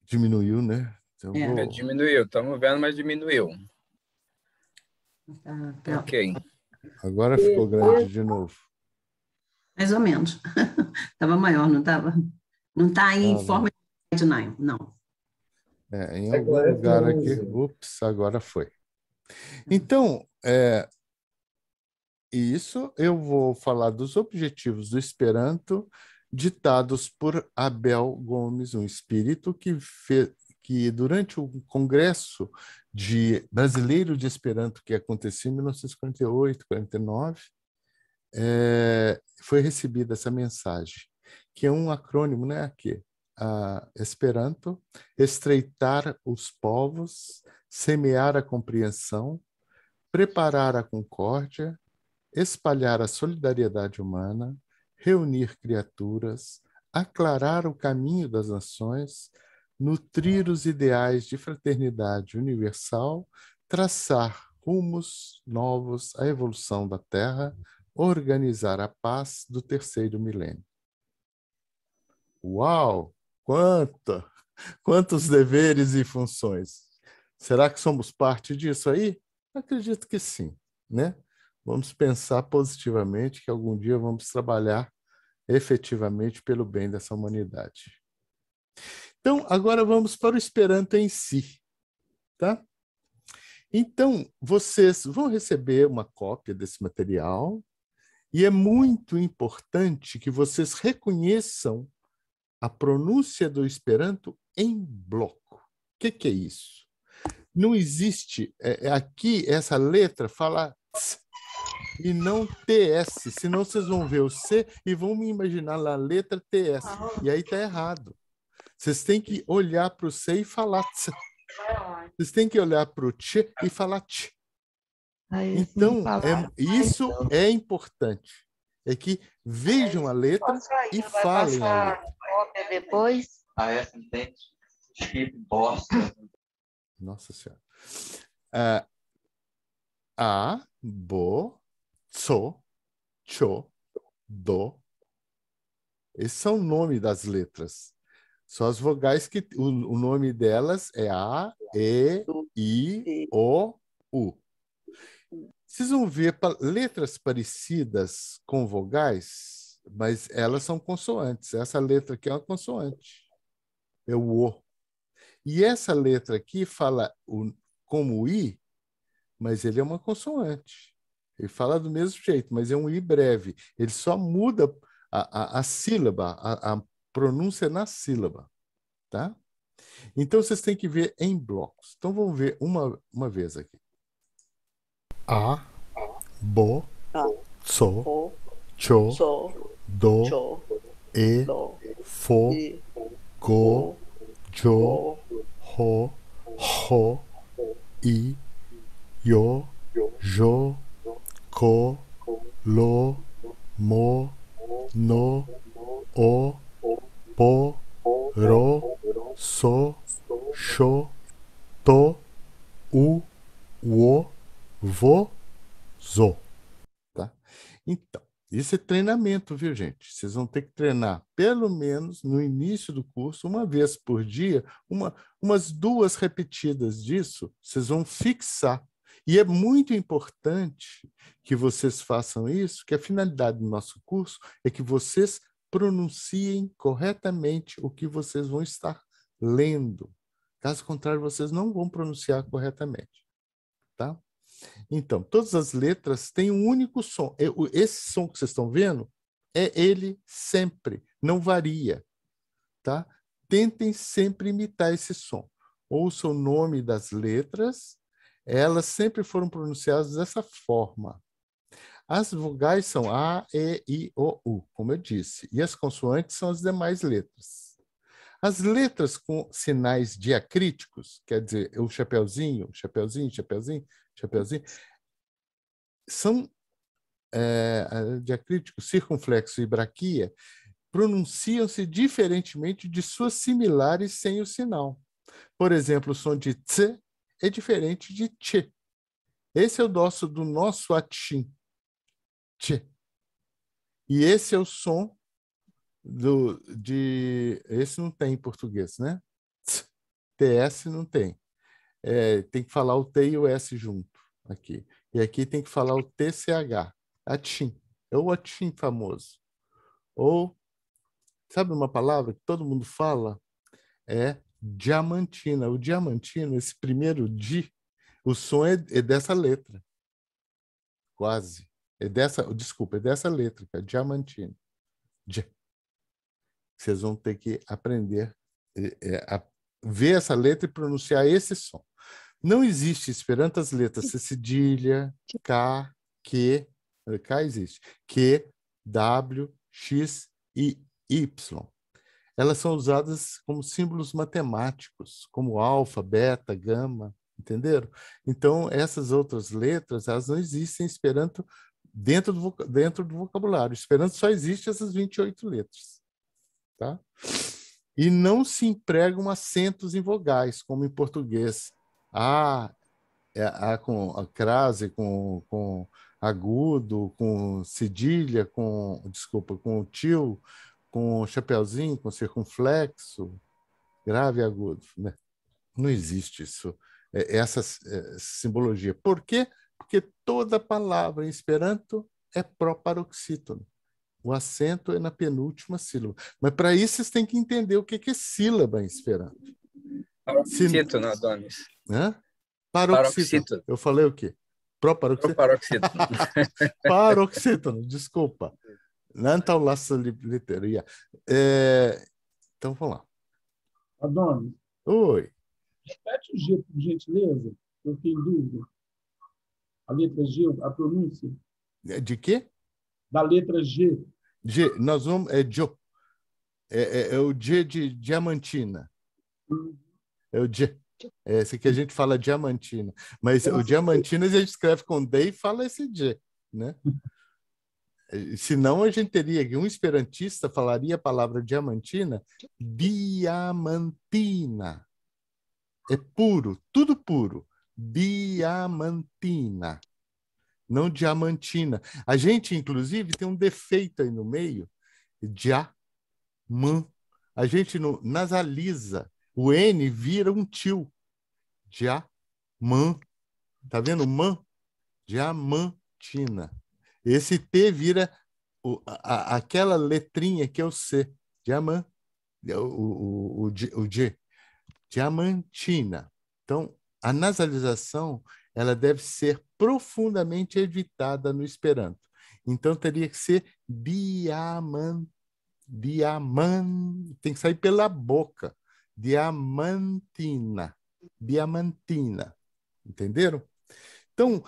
Diminuiu, né? Então, diminuiu, estamos vendo, mas diminuiu. Tá. Ok. Agora ficou grande de novo. Mais ou menos. Estava maior, não estava? Não está em forma de slide, não. Em algum lugar aqui. Ups, agora foi. Então, isso eu vou falar dos objetivos do Esperanto ditados por Abel Gomes, um espírito que durante o Congresso Brasileiro de Esperanto que aconteceu em 1948, 49, foi recebida essa mensagem, que é um acrônimo, né, aqui, Esperanto, estreitar os povos, semear a compreensão, preparar a concórdia, espalhar a solidariedade humana, reunir criaturas, aclarar o caminho das nações, nutrir os ideais de fraternidade universal, traçar rumos novos à evolução da Terra, organizar a paz do terceiro milênio. Uau! Quantos deveres e funções! Será que somos parte disso aí? Acredito que sim, né? Vamos pensar positivamente que algum dia vamos trabalhar efetivamente pelo bem dessa humanidade. Então, agora vamos para o Esperanto em si, tá? Então, vocês vão receber uma cópia desse material e é muito importante que vocês reconheçam a pronúncia do Esperanto em bloco. O que é isso? Não existe... aqui, essa letra fala tss e não TS, senão vocês vão ver o C e vão me imaginar lá a letra TS. E aí está errado. Vocês têm que olhar para o C e falar tss. Vocês têm que olhar para o Tch e falar Tch. Então, isso é importante. É que vejam a letra e falem a letra. Depois? Essa entende? Que bosta. Nossa Senhora. A, Bo, Tso, Cho, Do. Esses são o nome das letras. São as vogais que o nome delas é A, E, I, O, U. Vocês vão ver letras parecidas com vogais, mas elas são consoantes. Essa letra aqui é uma consoante. É o O. E essa letra aqui fala como I, mas ele é uma consoante. Ele fala do mesmo jeito, mas é um I breve. Ele só muda a sílaba, a pronúncia na sílaba. Tá? Então, vocês têm que ver em blocos. Então, vamos ver uma vez aqui. A, Bo, Tso, Cho, Do, E, Fo, Go, Jo, Ho, Ho, I, Yo, Jo, Ko, Lo, Mo, No, O, Po, Ro, So, Sho, To, U, Wo, Vo, Zo. Tá? Então, isso é treinamento, viu, gente? Vocês vão ter que treinar pelo menos no início do curso, uma vez por dia, umas 2 repetidas disso, vocês vão fixar. E é muito importante que vocês façam isso, que a finalidade do nosso curso é que vocês pronunciem corretamente o que vocês vão estar lendo. Caso contrário, vocês não vão pronunciar corretamente. Tá? Então, todas as letras têm um único som. Esse som que vocês estão vendo é ele sempre, não varia. Tá? Tentem sempre imitar esse som. Ouça o nome das letras, elas sempre foram pronunciadas dessa forma. As vogais são A, E, I, O, U, como eu disse, e as consoantes são as demais letras. As letras com sinais diacríticos, quer dizer, o chapeuzinho, chapeuzinho, chapeuzinho, chapeuzinho, são diacríticos, circunflexo e braquia, pronunciam-se diferentemente de suas similares sem o sinal. Por exemplo, o som de ts é diferente de tch. Esse é o do nosso atim. Tch. E esse é o som esse não tem em português, né? Tss. TS não tem. Tem que falar o T e o S junto aqui. E aqui tem que falar o TCH. Atim. É o atim famoso. Ou, sabe uma palavra que todo mundo fala? É diamantina. O diamantino, esse primeiro di, o som é dessa letra. Quase. É dessa letra, que é diamantino. Vocês vão ter que aprender a ver essa letra e pronunciar esse som. Não existe Esperanto as letras C cedilha, K, Q, K existe, Q, W, X e Y. Elas são usadas como símbolos matemáticos, como alfa, beta, gama, entenderam? Então, essas outras letras, elas não existem em Esperanto dentro do vocabulário. Esperanto só existe essas 28 letras. Tá? E não se empregam acentos em vogais, como em português. A com a crase, com agudo, com cedilha, com tio, com chapeuzinho, com circunflexo, grave e agudo. Né? Não existe isso, essa simbologia. Por quê? Porque toda palavra em Esperanto é pró-paroxítono. O acento é na penúltima sílaba. Mas para isso vocês têm que entender o que é sílaba em Esperanto. Paroxítono, Adonis. Hã? Paroxítono. Eu falei o quê? Pró-paroxítono? Paroxítono. Paroxítono, desculpa. Não está o laço literaria. Então, vamos lá. Adonis. Oi. Repete o G, por gentileza. Eu fiquei em dúvida. A letra G, a pronúncia. De quê? Da letra G. G. Nós vamos... Jo. É o G de diamantina. É o G. Esse que a gente fala diamantina. Mas o diamantina a gente escreve com D e fala esse G, né? Senão a gente teria que um esperantista falaria a palavra diamantina diamantina. É puro, tudo puro. Diamantina. Não diamantina. A gente, inclusive, tem um defeito aí no meio. Diamant. A gente nasaliza. O N vira um tio. Diamant. Tá vendo? Man. Diamantina. Esse T vira aquela letrinha que é o C. Diamant. O G. Diamantina. Então, a nasalização ela deve ser profundamente evitada no Esperanto. Então, teria que ser tem que sair pela boca. Diamantina. Entenderam? Então,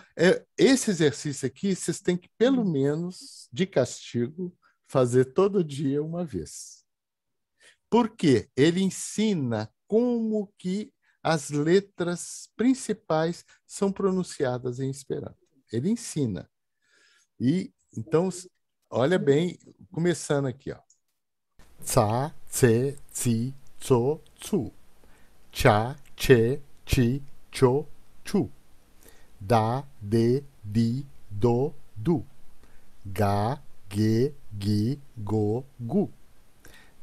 esse exercício aqui, vocês têm que, pelo menos, de castigo, fazer todo dia uma vez. Por quê? Ele ensina como que as letras principais são pronunciadas em Esperanto. Ele ensina. E, então, olha bem, começando aqui, ó. Tsa, tse, tsi, tso, tsu. Cha, che, chi, cho, chu. Da, de, di, do, du. Ga, ge, gi, go, gu.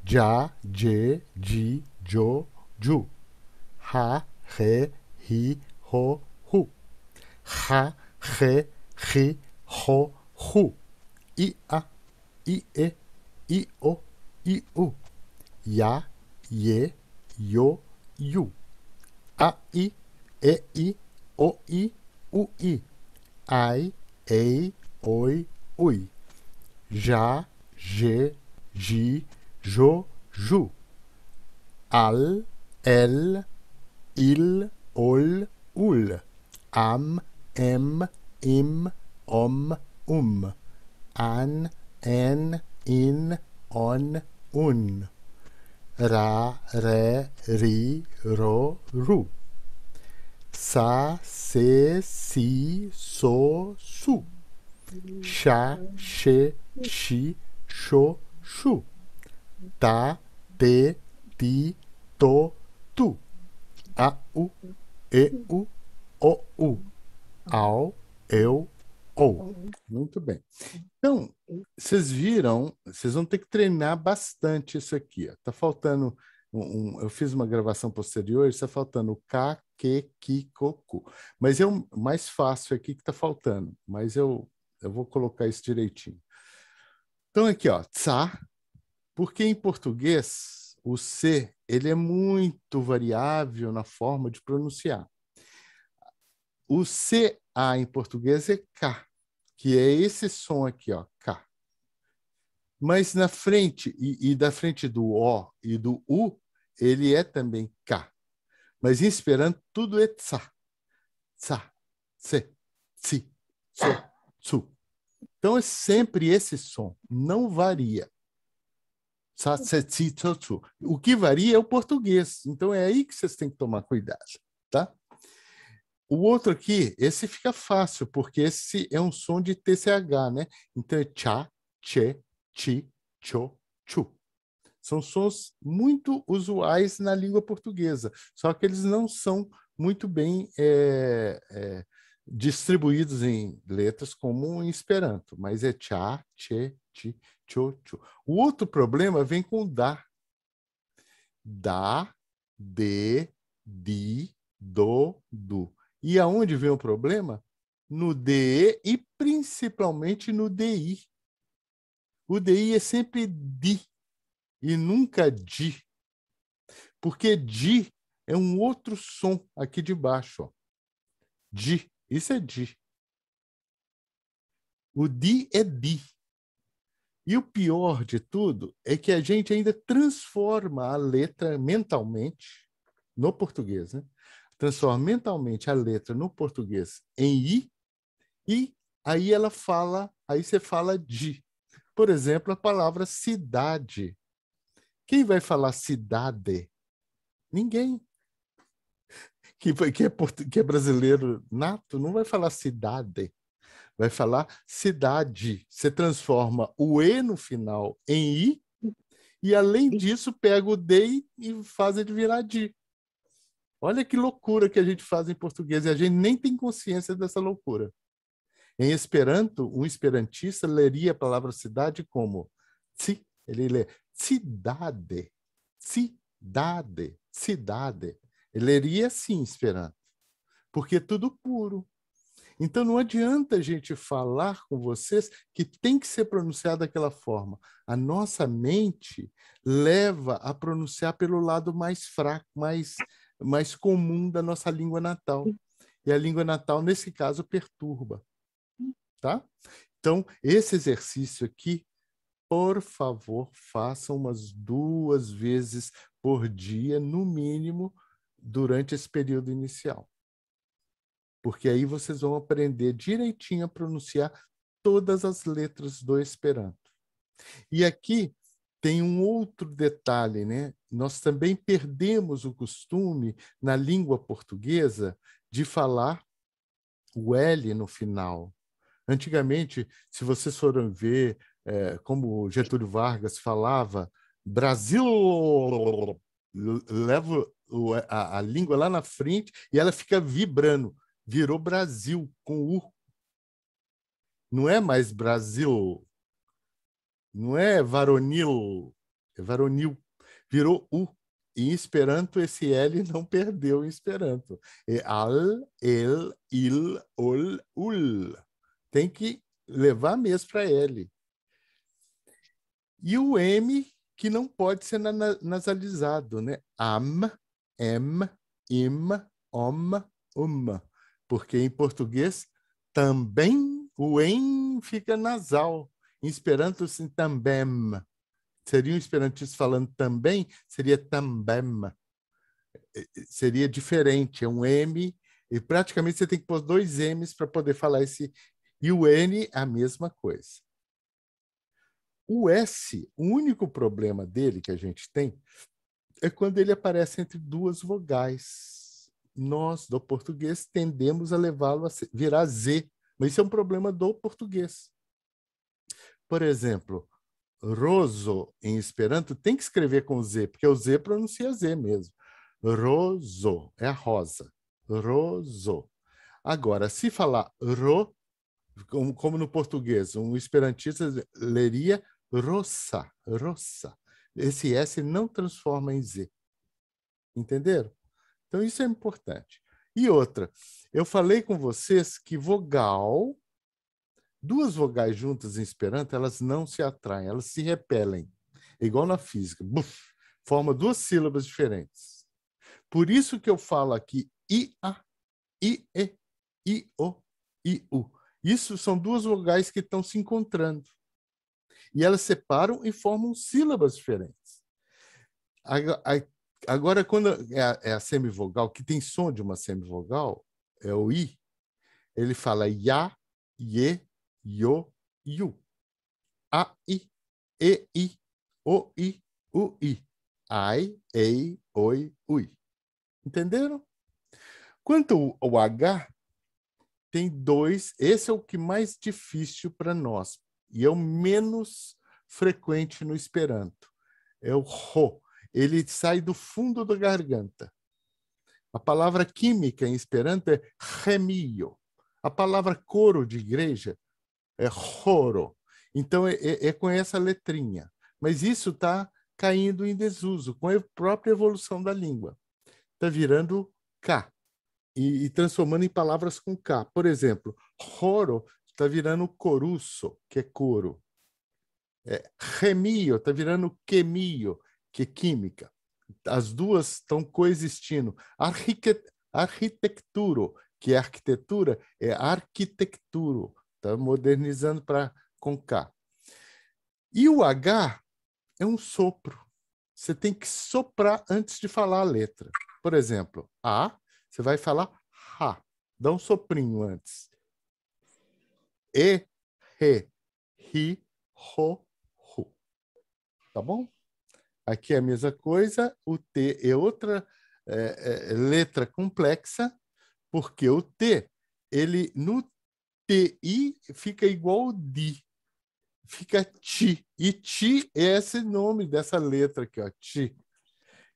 Ja, je, ji, jo, ju. Ha, he, hi, ho, hu. Ha, he, hi, ho, hu. I, a, i, e, i, o, i, u. Ya, ye, yo, yu. A, i, e, i, o, i, u, i. Ai, ei, oi, ui. Já, je, ji, jo, ju. Al, el, il, ol, ul. Am, em, im, om, An, en, in, on, un. Ra, re, ri, ro, ru. Sa, se, si, so, su. Sha, she, shi, sho, shu. Ta, te, ti, to, tu. A, u, e, u, o, u. Ao, eu, ou. Muito bem. Então, vocês viram, vocês vão ter que treinar bastante isso aqui. Está faltando, eu fiz uma gravação posterior, está faltando o K, Q, Ki, Ko, Ku. Mas é o mais fácil aqui que está faltando. Mas eu vou colocar isso direitinho. Então, aqui, ó, tsa, porque em português o C, ele é muito variável na forma de pronunciar. O CA em português é K, que é esse som aqui, ó, K. Mas na frente, e da frente do O e do U, ele é também K. Mas em Esperanto, tudo é Tsa. Tsa, Tse, Tsi, So, Tsu. Então é sempre esse som, não varia. Tsa, Tse, Tsi, So, Tsu. O que varia é o português. Então é aí que vocês têm que tomar cuidado, tá? O outro aqui, esse fica fácil, porque esse é um som de TCH, né? Então é Tcha, Tche, Ti, Cho, Chu. São sons muito usuais na língua portuguesa, só que eles não são muito bem distribuídos em letras como em Esperanto, mas é Tcha, Tche, Ti, Cho, Chu. O outro problema vem com o Da. Da, de, di, do, du. E aonde vem o problema? No DE e principalmente no DI. O DI é sempre di e nunca di. Porque di é um outro som aqui de baixo. Ó. Di, isso é di. O di é di. E o pior de tudo é que a gente ainda transforma a letra mentalmente, no português, né? Transforma mentalmente a letra no português em I, e aí ela fala, aí você fala de. Por exemplo, a palavra cidade. Quem vai falar cidade? Ninguém. Que é brasileiro nato não vai falar cidade. Vai falar cidade. Você transforma o E no final em I, e além disso pega o D e faz ele virar di. Olha que loucura que a gente faz em português, e a gente nem tem consciência dessa loucura. Em Esperanto, um esperantista leria a palavra cidade como tsi, ele lê cidade, cidade, cidade. Ele leria assim em Esperanto, porque é tudo puro. Então não adianta a gente falar com vocês que tem que ser pronunciado daquela forma. A nossa mente leva a pronunciar pelo lado mais fraco, mais comum da nossa língua natal. E a língua natal, nesse caso, perturba. Tá? Então, esse exercício aqui, por favor, façam umas 2 vezes por dia, no mínimo, durante esse período inicial. Porque aí vocês vão aprender direitinho a pronunciar todas as letras do Esperanto. E aqui tem um outro detalhe, né? Nós também perdemos o costume, na língua portuguesa, de falar o L no final. Antigamente, se vocês forem ver como Getúlio Vargas falava, Brasil, leva a língua lá na frente e ela fica vibrando. Virou Brasil, com U. Não é mais Brasil. Não é varonil. É varonil. Virou U. Em Esperanto, esse L não perdeu em Esperanto. É al, el, il, ol, ul. Tem que levar mesmo para L. E o M, que não pode ser nasalizado, né? Am, em, im, om, porque em português também o em fica nasal. Em Esperanto, assim, também. Seria um esperantista falando também, seria também. Seria diferente, é um M, e praticamente você tem que pôr 2 M's para poder falar esse. E o N, a mesma coisa. O S, o único problema dele que a gente tem é quando ele aparece entre 2 vogais. Nós, do português, tendemos a levá-lo a virar Z, mas isso é um problema do português. Por exemplo, roso, em Esperanto, tem que escrever com Z, porque o Z pronuncia Z mesmo. Roso, é a rosa. Roso. Agora, se falar ro, como no português, um esperantista leria roça, roça. Esse S não transforma em Z. Entenderam? Então, isso é importante. E outra, eu falei com vocês que vogal, 2 vogais juntas em Esperanto, elas não se atraem, elas se repelem. É igual na física. Buf, Forma duas sílabas diferentes. Por isso que eu falo aqui ia, ie, io, iu. Isso são duas vogais que estão se encontrando. E elas separam e formam sílabas diferentes. Agora, quando é a semivogal, que tem som de uma semivogal, é o i, ele fala ya, ye, yo, yu. A, i, e, i, o, i, u, i. Ai, ei, oi, ui. Entenderam? Quanto ao H, tem dois. Esse é o que mais difícil para nós. E é o menos frequente no Esperanto. É o Rho. Ele sai do fundo da garganta. A palavra química em Esperanto é chemio. A palavra coro de igreja é choro. Então, é com essa letrinha. Mas isso está caindo em desuso com a própria evolução da língua. Está virando K. E transformando em palavras com K. Por exemplo, choro está virando coruço, que é coro. Chemio está virando quemio, que é química. As duas estão coexistindo. Arquitecturo, que é arquitetura, é arquitecturo. Está modernizando com K. E o H é um sopro. Você tem que soprar antes de falar a letra. Por exemplo, A, você vai falar ha. Dá um soprinho antes. E, re, ri, ro, ru. Tá bom? Aqui é a mesma coisa. O T é outra letra complexa, porque o T, ele no TI fica igual ao DI. Fica ti. E ti é esse nome dessa letra aqui, ó, ti.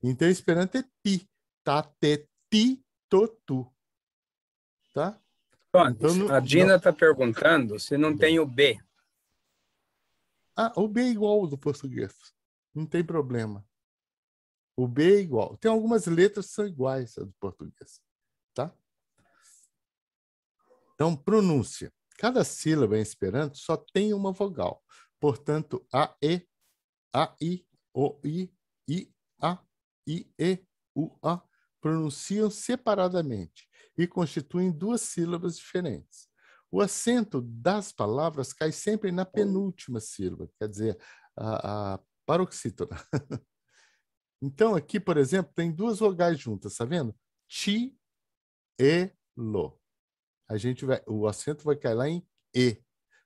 Então, Esperanto é ti. Tá, te, ti, to, tu. Tá? Então, a Dina está perguntando se não tem o B. O B é igual ao do português. Não tem problema. O B é igual. Tem algumas letras que são iguais ao do português. Tá? Então, pronúncia. Cada sílaba em Esperanto só tem uma vogal. Portanto, a, e, o, i, a, i, e, u, a pronunciam separadamente e constituem duas sílabas diferentes. O acento das palavras cai sempre na penúltima sílaba, quer dizer, a paroxítona. Então, aqui, por exemplo, tem duas vogais juntas, tá vendo? Ti, e, lo. O acento vai cair lá em E,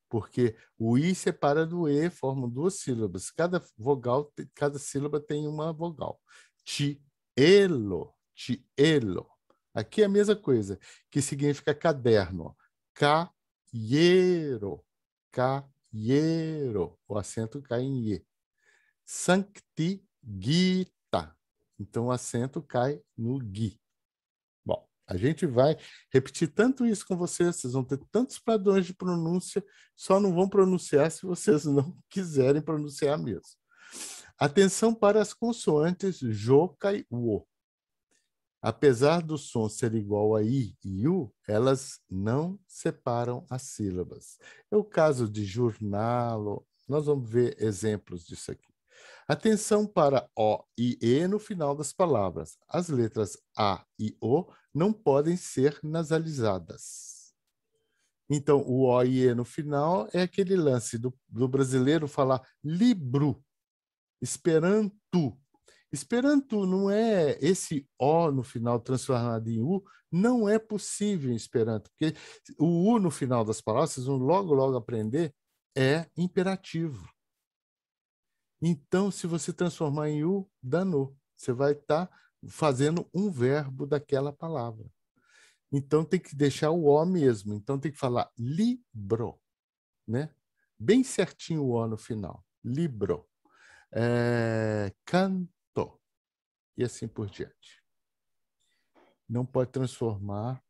porque o I separa do E, formam duas sílabas. Cada sílaba tem uma vogal. Ti, elo, ti, elo. Aqui é a mesma coisa, que significa caderno. Caiero, caiero. O acento cai em E. Sancti, gita. Então, o acento cai no gui. Bom, a gente vai repetir tanto isso com vocês vão ter tantos padrões de pronúncia, só não vão pronunciar se vocês não quiserem pronunciar mesmo. Atenção para as consoantes joka e o. Apesar do som ser igual a i e u, elas não separam as sílabas. É o caso de jornal, nós vamos ver exemplos disso aqui. Atenção para O e E no final das palavras. As letras A e O não podem ser nasalizadas. Então, o O e E no final é aquele lance do brasileiro falar libro, esperanto. Esperanto não é esse O no final transformado em U, não é possível em Esperanto, porque o U no final das palavras, vocês vão logo aprender, é imperativo. Então, se você transformar em U, danou. Você vai estar fazendo um verbo daquela palavra. Então, tem que deixar o O mesmo. Então, tem que falar libro, né? Bem certinho o O no final. Libro. Canto. E assim por diante. Não pode transformar.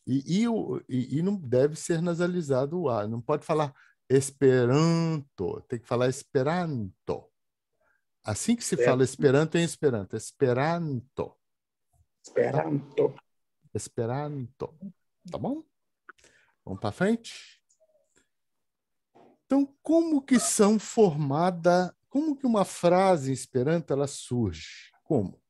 E não deve ser nasalizado o A. Não pode falar Esperanto, tem que falar Esperanto. Assim que se fala Esperanto em Esperanto. Esperanto. Esperanto. Esperanto. Tá bom? Vamos para frente? Então, como que são formadas como que uma frase em Esperanto ela surge? Como?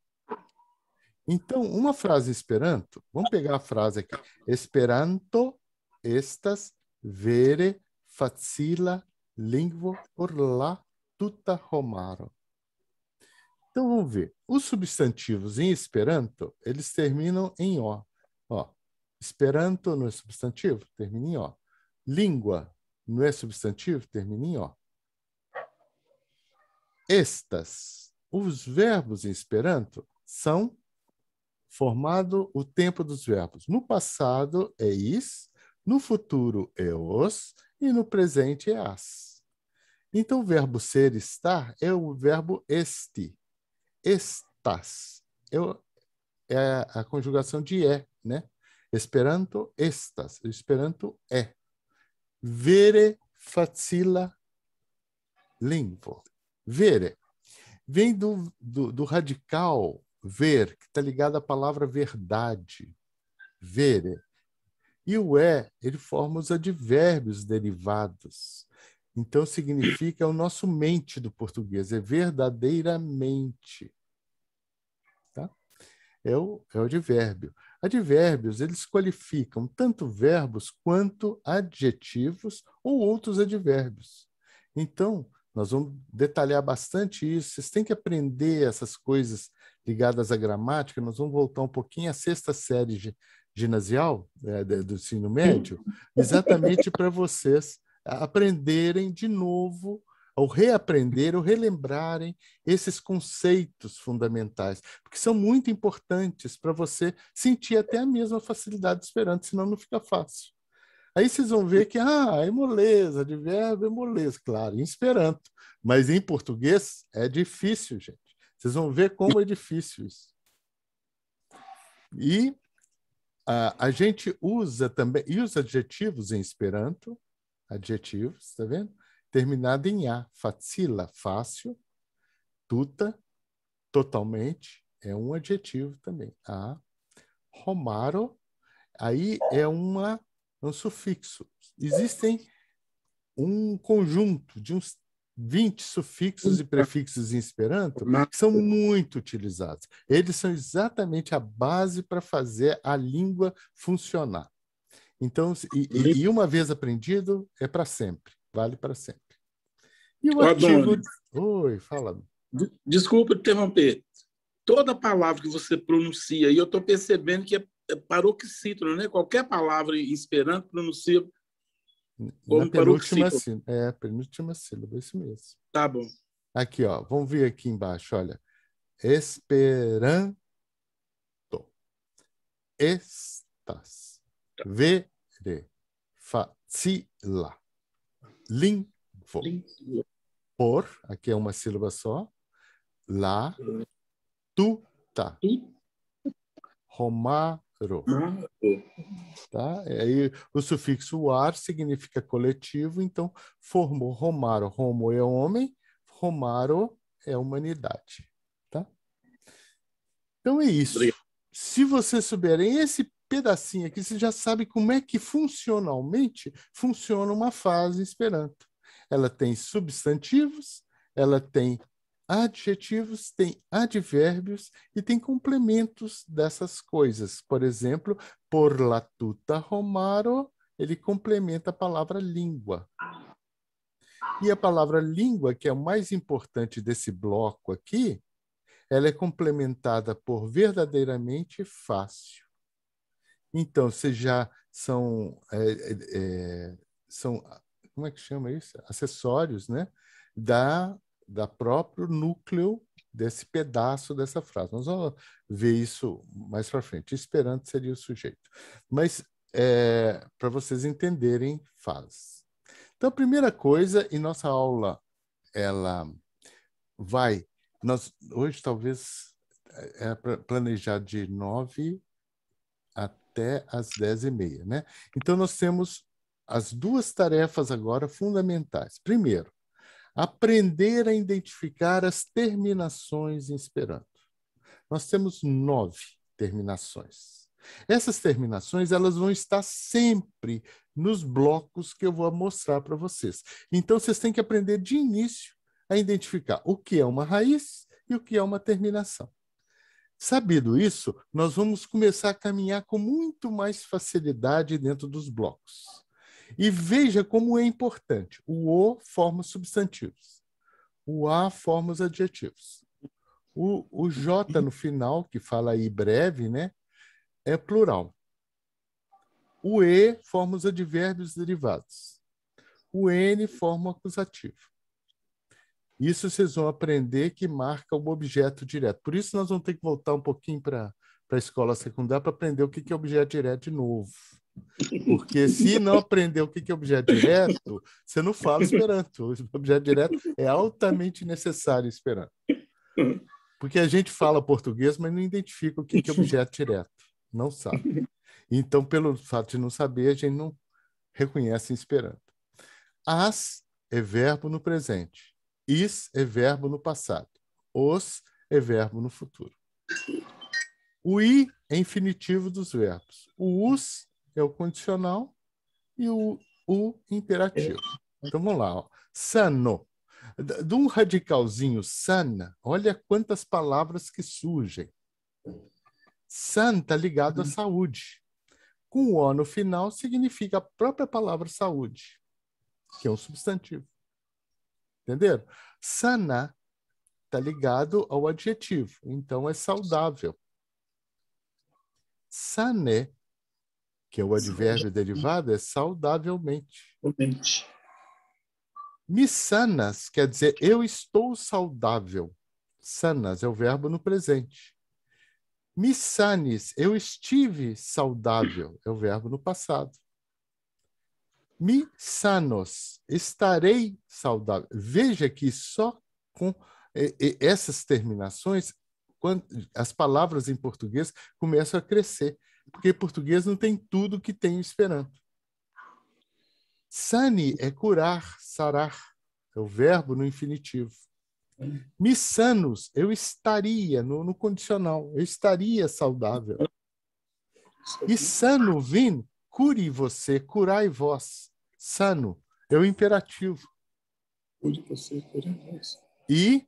Então, uma frase em Esperanto, vamos pegar a frase aqui. Esperanto estas vere facila lingvo por la tuta homaro. Então, vamos ver. Os substantivos em Esperanto, eles terminam em O. Ó, Esperanto não é substantivo? Termina em O. Língua não é substantivo? Termina em O. Estas, os verbos em Esperanto, são formado o tempo dos verbos. No passado é is, no futuro é os e no presente é as. Então, o verbo ser, estar, é o verbo esti. Estas. É a conjugação de é, né? Esperanto estas. Esperanto é. Vere facila lingvo. Vere. Vem do radical ver, que está ligado à palavra verdade. Vere. E o ele forma os advérbios derivados. Então, significa o nosso mente do português, é verdadeiramente. Tá? É o advérbio. Advérbios, eles qualificam tanto verbos quanto adjetivos ou outros advérbios. Então, nós vamos detalhar bastante isso. Vocês têm que aprender essas coisas ligadas à gramática. Nós vamos voltar um pouquinho à 6ª série ginasial do ensino médio, exatamente para vocês aprenderem de novo, ou reaprender, ou relembrarem esses conceitos fundamentais, porque são muito importantes para você sentir até a mesma facilidade de Esperanto, senão não fica fácil. Aí vocês vão ver que é moleza, advérbio é moleza, claro, em Esperanto, mas em português é difícil, gente. Vocês vão ver como é difícil isso. E a gente usa também, e os adjetivos em Esperanto, adjetivos, está vendo? Terminado em a, facila, fácil, tuta, totalmente, é um adjetivo também. A, homaro, aí é um sufixo. Existem um conjunto de uns 20 sufixos e prefixos em Esperanto que são muito utilizados. Eles são exatamente a base para fazer a língua funcionar. Então, e uma vez aprendido, é para sempre. Vale para sempre. E o artigo... Oi, fala. Desculpa interromper. Toda palavra que você pronuncia, e eu estou percebendo que é paroxítono, né? Qualquer palavra em Esperanto pronuncia como paroxítono. Penúltima sílaba, isso mesmo. Tá bom. Aqui, ó, vamos ver aqui embaixo, olha. Esperanto. Estas. Vere. Facila. Lingvo. Por, aqui é uma sílaba só. La. Tuta. Homaro. Tá? Aí, o sufixo ar significa coletivo, então formou homaro. Homo é homem, homaro é humanidade. Tá? Então é isso. Se vocês souberem esse pedacinho aqui, você já sabe como é que funcionalmente funciona uma frase em Esperanto. Ela tem substantivos, ela tem adjetivos, tem advérbios e tem complementos dessas coisas. Por exemplo, por la tuta homaro, ele complementa a palavra língua. E a palavra língua, que é o mais importante desse bloco aqui, ela é complementada por verdadeiramente fácil. Então, vocês já são como é que chama isso? Acessórios, né? Da próprio núcleo desse pedaço dessa frase. Nós vamos ver isso mais para frente. Esperanto seria o sujeito. Mas, para vocês entenderem, faz. Então, a primeira coisa, e nossa aula, ela vai... hoje, talvez, planejar de 9 até as 10h30, né? Então, nós temos as 2 tarefas agora fundamentais. Primeiro, aprender a identificar as terminações em Esperanto. Nós temos 9 terminações. Essas terminações, elas vão estar sempre nos blocos que eu vou mostrar para vocês. Então, vocês têm que aprender de início a identificar o que é uma raiz e o que é uma terminação. Sabido isso, nós vamos começar a caminhar com muito mais facilidade dentro dos blocos. E veja como é importante. O O forma os substantivos. O A forma os adjetivos. O J no final, que fala aí breve, né, é plural. O E forma os advérbios derivados. O N forma o acusativo. Isso vocês vão aprender que marca o objeto direto. Por isso nós vamos ter que voltar um pouquinho para a escola secundária para aprender o que é objeto direto de novo. Porque se não aprender o que é objeto direto, você não fala Esperanto. O objeto direto é altamente necessário em Esperanto. Porque a gente fala português, mas não identifica o que é objeto direto. Não sabe. Então, pelo fato de não saber, a gente não reconhece em Esperanto. As é verbo no presente. Is é verbo no passado. Os é verbo no futuro. O I é infinitivo dos verbos. O us é o condicional e o imperativo. Então, vamos lá. Ó. Sano. De um radicalzinho sana, olha quantas palavras que surgem. San está ligado à saúde. Com o O no final, significa a própria palavra saúde, que é um substantivo. Entenderam? Sana está ligado ao adjetivo, então é saudável. Sane, que é o advérbio derivado, é saudavelmente. Me sanas quer dizer eu estou saudável. Sanas é o verbo no presente. Me sanes, eu estive saudável, é o verbo no passado. Mi sanos, estarei saudável. Veja que só com essas terminações, as palavras em português começam a crescer, porque em português não tem tudo que tem em Esperanto. Sani é curar, sarar, é o verbo no infinitivo. Mi sanos, eu estaria, no condicional, eu estaria saudável. E sano vim, cure você, curai vós. Sano é o imperativo. Cure você, curai vós. E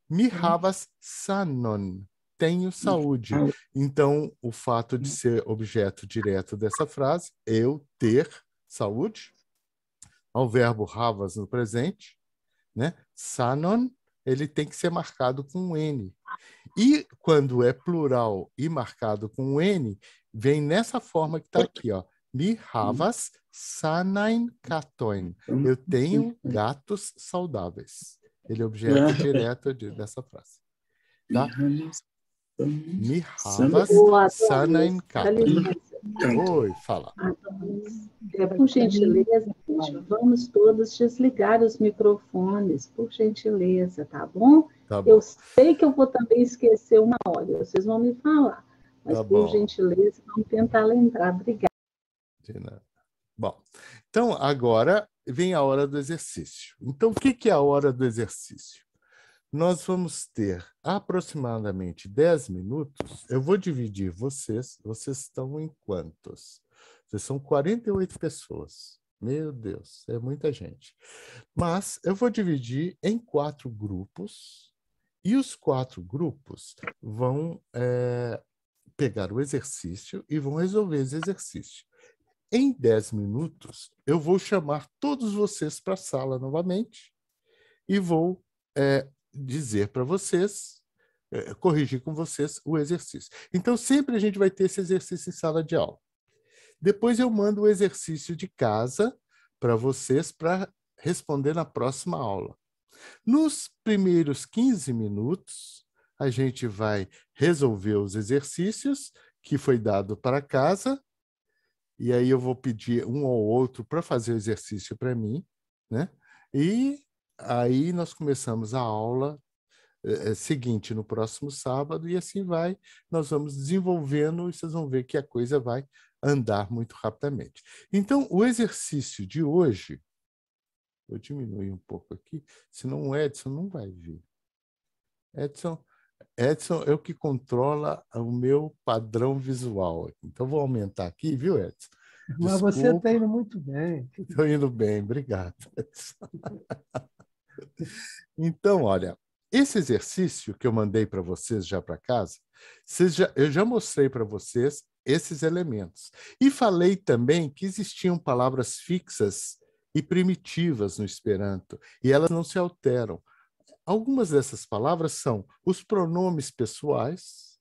mi havas sanon, tenho saúde. Então, o fato de ser objeto direto dessa frase, eu ter saúde, ao verbo havas no presente, né? Sanon, ele tem que ser marcado com um N. E quando é plural e marcado com um N, vem nessa forma que está aqui, ó. Mi havas sanain katoin. Eu tenho gatos saudáveis. Ele é objeto direto dessa frase. Tá? Mi havas sanain katoin. Oi, fala. Por gentileza, gente, vamos todos desligar os microfones, por gentileza, tá bom? Tá bom. Eu sei que eu vou também esquecer uma hora, vocês vão me falar, mas Tá por bom. gentileza, vamos tentar lembrar. Obrigada. Bom, então agora vem a hora do exercício. Então, o que é a hora do exercício? Nós vamos ter aproximadamente 10 minutos. Eu vou dividir vocês estão em quantos? Vocês são 48 pessoas. Meu Deus, é muita gente. Mas eu vou dividir em 4 grupos, e os 4 grupos vão pegar o exercício e vão resolver esse exercício. Em 10 minutos, eu vou chamar todos vocês para a sala novamente e vou dizer para vocês, corrigir com vocês o exercício. Então, sempre a gente vai ter esse exercício em sala de aula. Depois eu mando o exercício de casa para vocês para responder na próxima aula. Nos primeiros 15 minutos, a gente vai resolver os exercícios que foi dado para casa, e aí eu vou pedir um ou outro para fazer o exercício para mim, né? E aí nós começamos a aula seguinte no próximo sábado, e assim vai, nós vamos desenvolvendo, e vocês vão ver que a coisa vai andar muito rapidamente. Então, o exercício de hoje, vou diminuir um pouco aqui, senão o Edson não vai vir. Edson é o que controla o meu padrão visual. Então, vou aumentar aqui, viu, Edson? Mas você está indo muito bem. Estou indo bem, obrigado. Então, olha, esse exercício que eu mandei para vocês já para casa, eu já mostrei para vocês esses elementos. E falei também que existiam palavras fixas e primitivas no Esperanto, e elas não se alteram. Algumas dessas palavras são os pronomes pessoais,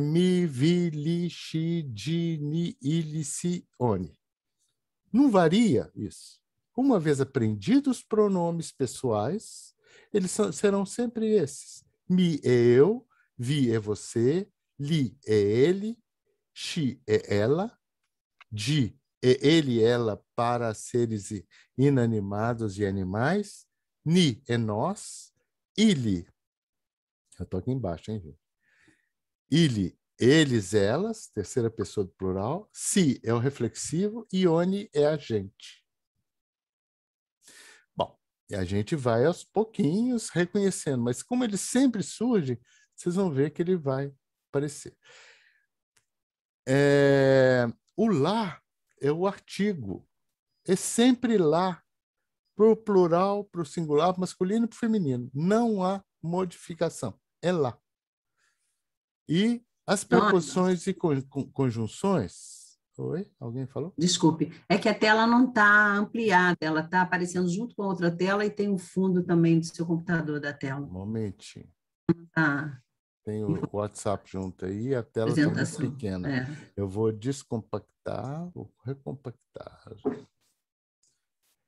mi, vi, li, xi, di, ni, ili, si, oni. Não varia isso. Uma vez aprendidos os pronomes pessoais, eles serão sempre esses. Mi é eu, vi é você, li é ele, xi é ela, di é ele, ela para seres inanimados e animais, ni é nós, ili, eu estou aqui embaixo, hein, gente? Ili, eles, elas, terceira pessoa do plural, si é o reflexivo e oni é a gente. Bom, e a gente vai aos pouquinhos reconhecendo, mas como ele sempre surge, vocês vão ver que ele vai aparecer. O lá é o artigo, é sempre lá, para o plural, para o singular, para o masculino e para o feminino. Não há modificação, é lá. E as preposições e conjunções... Oi? Alguém falou? Desculpe, é que a tela não está ampliada, ela está aparecendo junto com a outra tela e tem um fundo também do seu computador da tela. Um momentinho. Ah. Tem o WhatsApp junto aí, a tela está muito pequena. Eu vou descompactar, vou recompactar.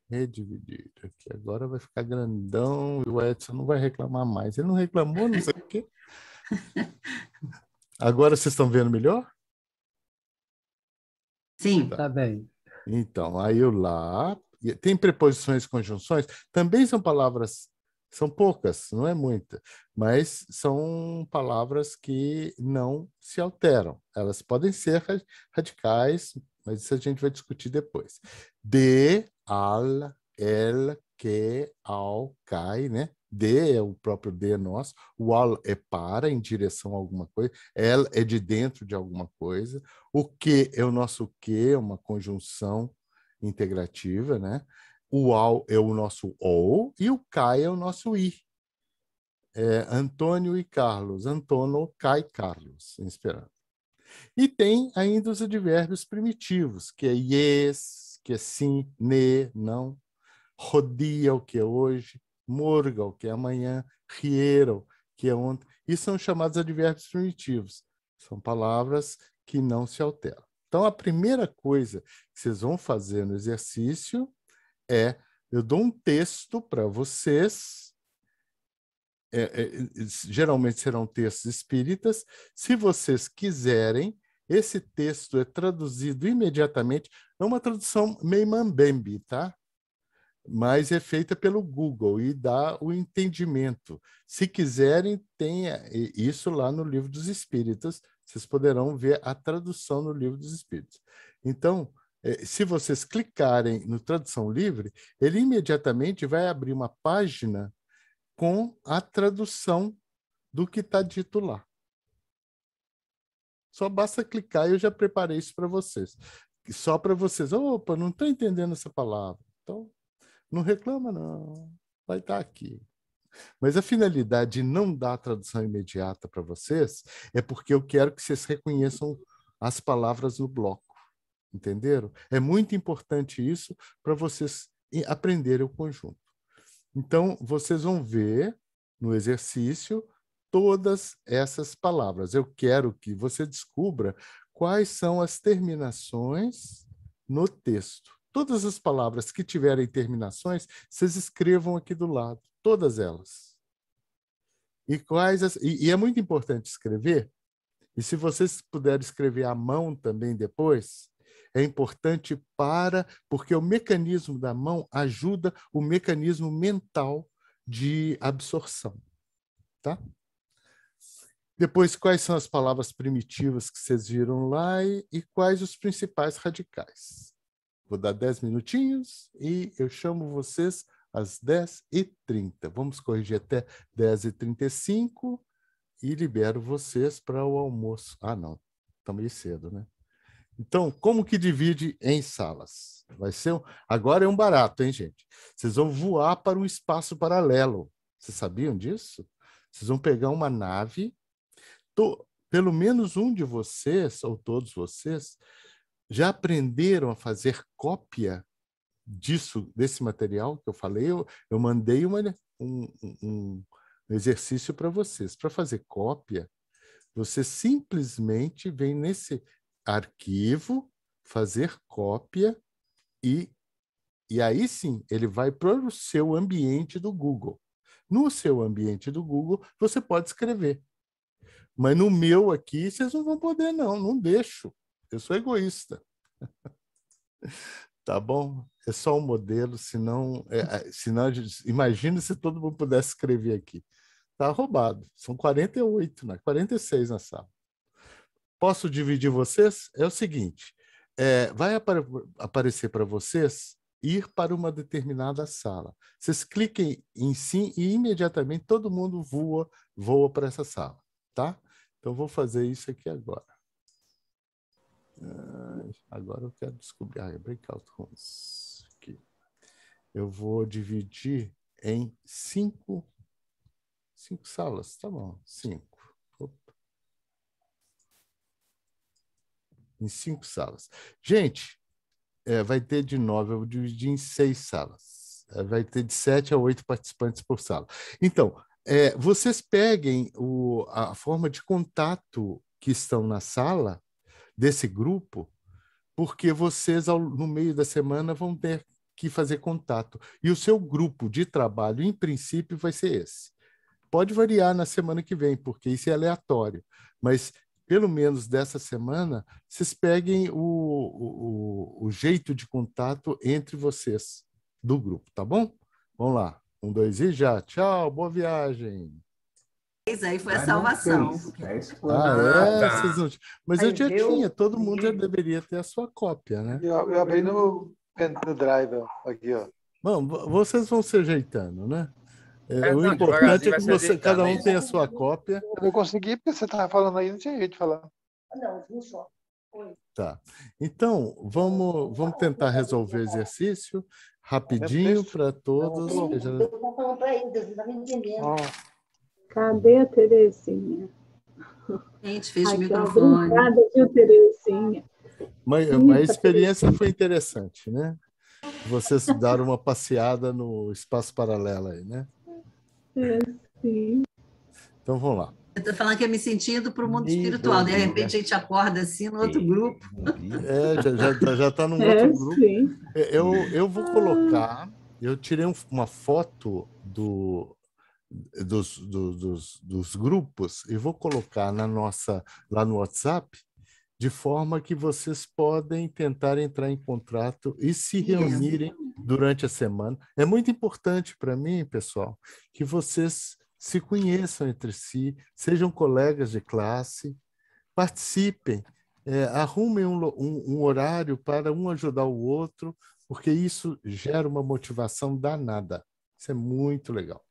Redividir. Aqui agora vai ficar grandão e o Edson não vai reclamar mais. Ele não reclamou, não sei o quê. Agora vocês estão vendo melhor? Sim. Tá bem. Então, aí o lá... Tem preposições e conjunções. Também são palavras... São poucas, não é muita, mas são palavras que não se alteram. Elas podem ser radicais, mas isso a gente vai discutir depois. De, al, el, que, ao, cai, né? De é o próprio de nosso, o al é para, em direção a alguma coisa, el é de dentro de alguma coisa, o que é o nosso que, uma conjunção integrativa, né? O ao é o nosso ou e o cai é o nosso i. Antônio e Carlos. Antônio, cai, Carlos, em esperanto. E tem ainda os advérbios primitivos, que é yes, que é sim, ne, não. Rodia, o que é hoje. Morga, o que é amanhã. Riera, o que é ontem. E são chamados advérbios primitivos. São palavras que não se alteram. Então, a primeira coisa que vocês vão fazer no exercício eu dou um texto para vocês, geralmente serão textos espíritas. Se vocês quiserem, esse texto é traduzido imediatamente, é uma tradução meio mambembe, tá? Mas é feita pelo Google e dá o entendimento. Se quiserem, tem isso lá no Livro dos Espíritas, vocês poderão ver a tradução no Livro dos Espíritos. Então, se vocês clicarem no Tradução Livre, ele imediatamente vai abrir uma página com a tradução do que está dito lá. Só basta clicar e eu já preparei isso para vocês. Só para vocês. Opa, não estou entendendo essa palavra. Então, não reclama, não. Vai estar aqui. Mas a finalidade de não dar a tradução imediata para vocês é porque eu quero que vocês reconheçam as palavras no bloco. Entenderam? É muito importante isso para vocês aprenderem o conjunto. Então, vocês vão ver no exercício todas essas palavras. Eu quero que você descubra quais são as terminações no texto. Todas as palavras que tiverem terminações, vocês escrevam aqui do lado, todas elas. E é muito importante escrever, e se vocês puderem escrever à mão também depois, é importante porque o mecanismo da mão ajuda o mecanismo mental de absorção. Tá? Depois, quais são as palavras primitivas que vocês viram lá e quais os principais radicais. Vou dar 10 minutinhos e eu chamo vocês às 10h30. Vamos corrigir até 10h35 e libero vocês para o almoço. Ah, não, está meio cedo, né? Então, como que divide em salas? Vai ser agora é um barato, hein, gente? Vocês vão voar para um espaço paralelo. Vocês sabiam disso? Vocês vão pegar uma nave. Pelo menos um de vocês, ou todos vocês, já aprenderam a fazer cópia desse material que eu falei? Eu mandei um exercício para vocês. Para fazer cópia, você simplesmente vem nesse arquivo, fazer cópia, e aí sim, ele vai para o seu ambiente do Google. No seu ambiente do Google, você pode escrever. Mas no meu aqui, vocês não vão poder, não deixo. Eu sou egoísta. Tá bom? É só um modelo, senão imagina se todo mundo pudesse escrever aqui. Tá roubado. São 48, né? 46 na sala. Posso dividir vocês? É o seguinte, vai aparecer para vocês ir para uma determinada sala. Vocês cliquem em sim e imediatamente todo mundo voa para essa sala, tá? Então, vou fazer isso aqui agora. Agora eu quero descobrir. Breakout Rooms. Aqui. Eu vou dividir em 5 salas. Tá bom, 5. Em 5 salas. Gente, vai ter de 9, eu vou dividir em 6 salas. Vai ter de 7 a 8 participantes por sala. Então, vocês peguem a forma de contato que estão na sala desse grupo, porque vocês, no meio da semana, vão ter que fazer contato. E o seu grupo de trabalho, em princípio, vai ser esse. Pode variar na semana que vem, porque isso é aleatório. Mas, pelo menos dessa semana, vocês peguem o jeito de contato entre vocês do grupo, tá bom? Vamos lá. 1, 2 e já. Tchau, boa viagem. Isso aí foi a salvação. Tá. Mas eu já tinha, todo mundo já deveria ter a sua cópia, né? Eu abri no Drive aqui, ó. Bom, vocês vão se ajeitando, né? O não, importante é que vai se cada um ajeitando, tenha a sua cópia. Eu não consegui, porque você estava falando aí, não tinha jeito de falar. Não, viu só. Tá. Então, vamos tentar resolver o exercício rapidinho para todos. Eu estou falando para ele, você está me entendendo. Cadê a Terezinha? Gente, fez o Aqui, microfone. Obrigada, viu, Terezinha? Mas a experiência foi interessante, né? Vocês deram uma passeada no espaço paralelo aí, né? Sim. Então, vamos lá. Eu estou falando que eu me sentindo para o mundo espiritual. De repente, a gente acorda assim no outro grupo. Já está num outro grupo. Sim. Eu vou colocar... Eu tirei uma foto dos grupos e vou colocar lá no WhatsApp, de forma que vocês podem tentar entrar em contato e se reunirem durante a semana. É muito importante para mim, pessoal, que vocês se conheçam entre si, sejam colegas de classe, participem, arrumem um horário para um ajudar o outro, porque isso gera uma motivação danada. Isso é muito legal.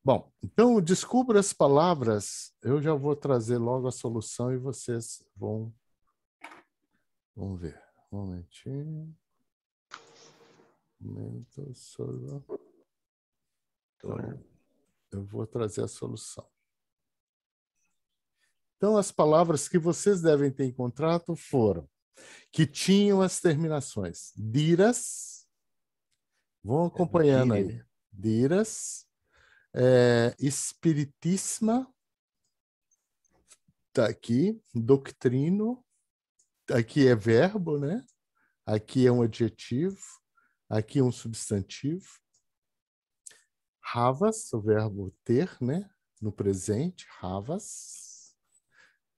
Bom, então descubra as palavras, eu já vou trazer logo a solução e vocês vão ver. Um momentinho. Então, eu vou trazer a solução. Então, as palavras que vocês devem ter encontrado foram que tinham as terminações diras, vão acompanhando aí, diras, espiritisma, está aqui, doctrino, aqui é verbo, né? Aqui é um adjetivo, aqui é um substantivo. Havas, o verbo ter, né? No presente, havas.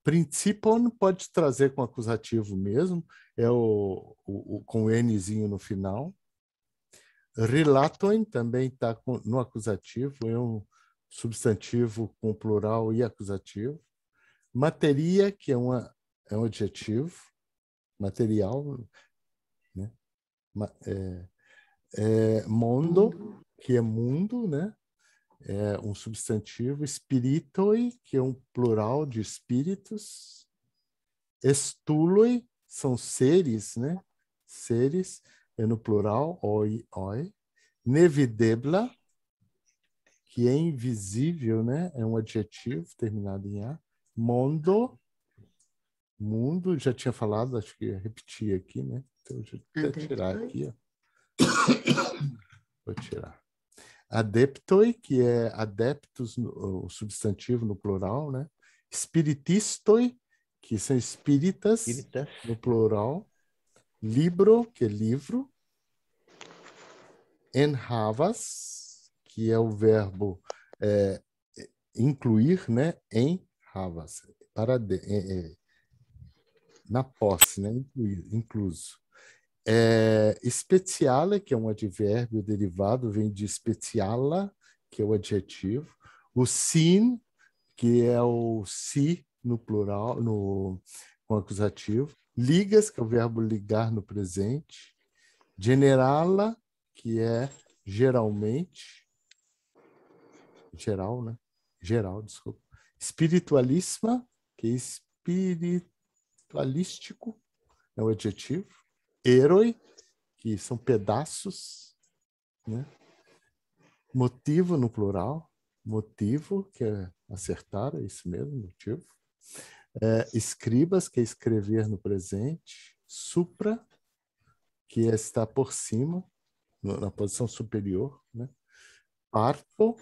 Principion pode trazer com acusativo mesmo, é com o Nzinho no final. Relaton também está no acusativo, é um substantivo com plural e acusativo. Materia, que é um adjetivo, material, né? Mondo, que é mundo, né? É um substantivo. Spiritoi, que é um plural de espíritos. Estuloi, são seres, né? seres, é no plural, oi. Nevidebla, que é invisível, né? É um adjetivo terminado em A. Mundo, já tinha falado, acho que ia repetir aqui, né? Então, deixa eu até tirar aqui, ó. Vou tirar. Adeptoi, que é adeptos, o substantivo no plural, né? Spiritistoi, que são espíritas, no plural. Libro, que é livro. Enhavas, que é o verbo incluir, né? Enhavas, na posse, né? Incluso. Speciale, que é um advérbio derivado, vem de speciala, que é o adjetivo. O sin, que é o si no plural, com acusativo. Ligas, que é o verbo ligar no presente. Generala, que é geralmente. Geral, né? Geral, desculpa. Spiritualíssima, que é espiritualístico, é o adjetivo. Heroi, que são pedaços, né? Motivo no plural, motivo, que é acertar, é isso mesmo, motivo. Escribas, que é escrever no presente. Supra, que é estar por cima, na posição superior, né? Parto,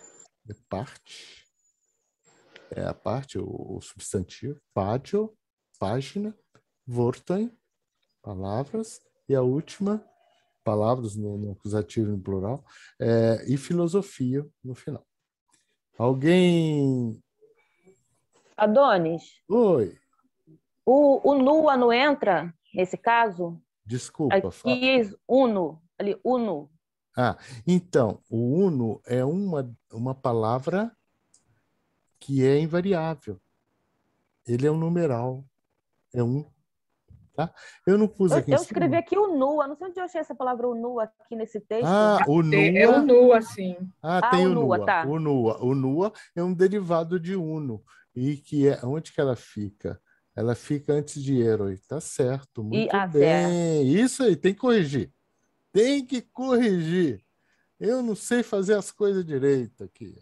é parte, é a parte, o substantivo. Pagio, página. Vortoi, palavras. E a última, palavras no acusativo no plural, e filosofia no final. Alguém... Adonis, Oi, o nua não entra nesse caso? desculpa. Aqui, uno, ali, uno. Então, o uno é uma palavra que é invariável. Ele é um numeral. É um. Tá? Eu não pus aqui em Eu cima. escrevi aqui o nua, não sei onde eu achei essa palavra o nua aqui nesse texto. O nua. É o nua, sim. Tem o o nua, nua. tá. O nua. O nua é um derivado de uno. E que é onde que ela fica? Ela fica antes de heroi. Tá certo, muito bem. Certo. Isso aí, tem que corrigir. Tem que corrigir. Eu não sei fazer as coisas direito aqui.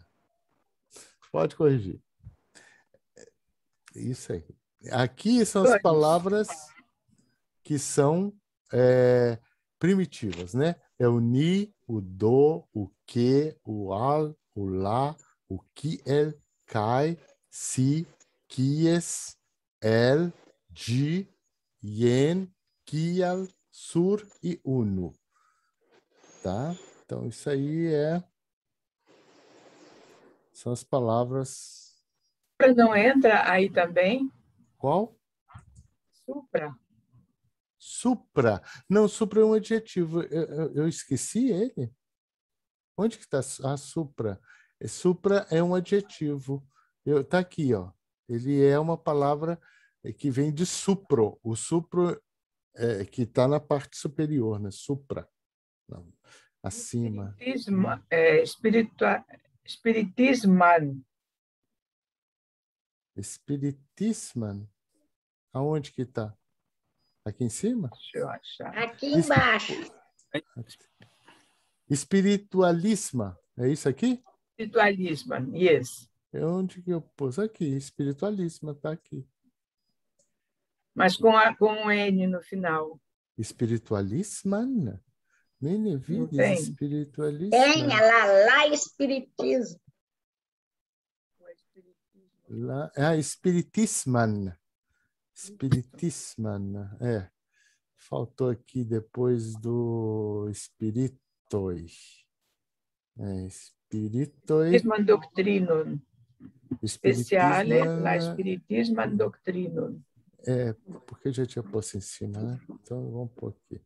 Pode corrigir. Isso aí. Aqui são as palavras que são primitivas, né? É o ni, o do, o que, o al, o lá, o kiel, kai, si, kies, el, di, yen, kial, sur e uno. Tá? Então, isso aí são as palavras... Supra não entra aí também? Qual? Supra. Supra. Não, supra é um adjetivo. Eu esqueci ele. Onde que está a supra? Supra é um adjetivo. Tá aqui, ó. Ele é uma palavra que vem de supro. O supro que está na parte superior, né? Supra. Não, acima. Espiritisman. Espiritisman. Aonde que está? Aqui em cima? Deixa eu achar. Aqui embaixo. Espiritualisma. É isso aqui? Espiritualisman, yes. É onde que eu pus? Aqui. Espiritualisma, está aqui. Mas com um N no final. Espiritualisman? Menevides, espiritualismo. Tem, lá espiritismo. Espiritisman. Spiritisman. Faltou aqui depois do espiritoi. Espiritoi. Spiritisman doctrinum. Speciale la spiritisman doctrinum. Porque eu já tinha posto em cima, né? Então vamos pôr aqui.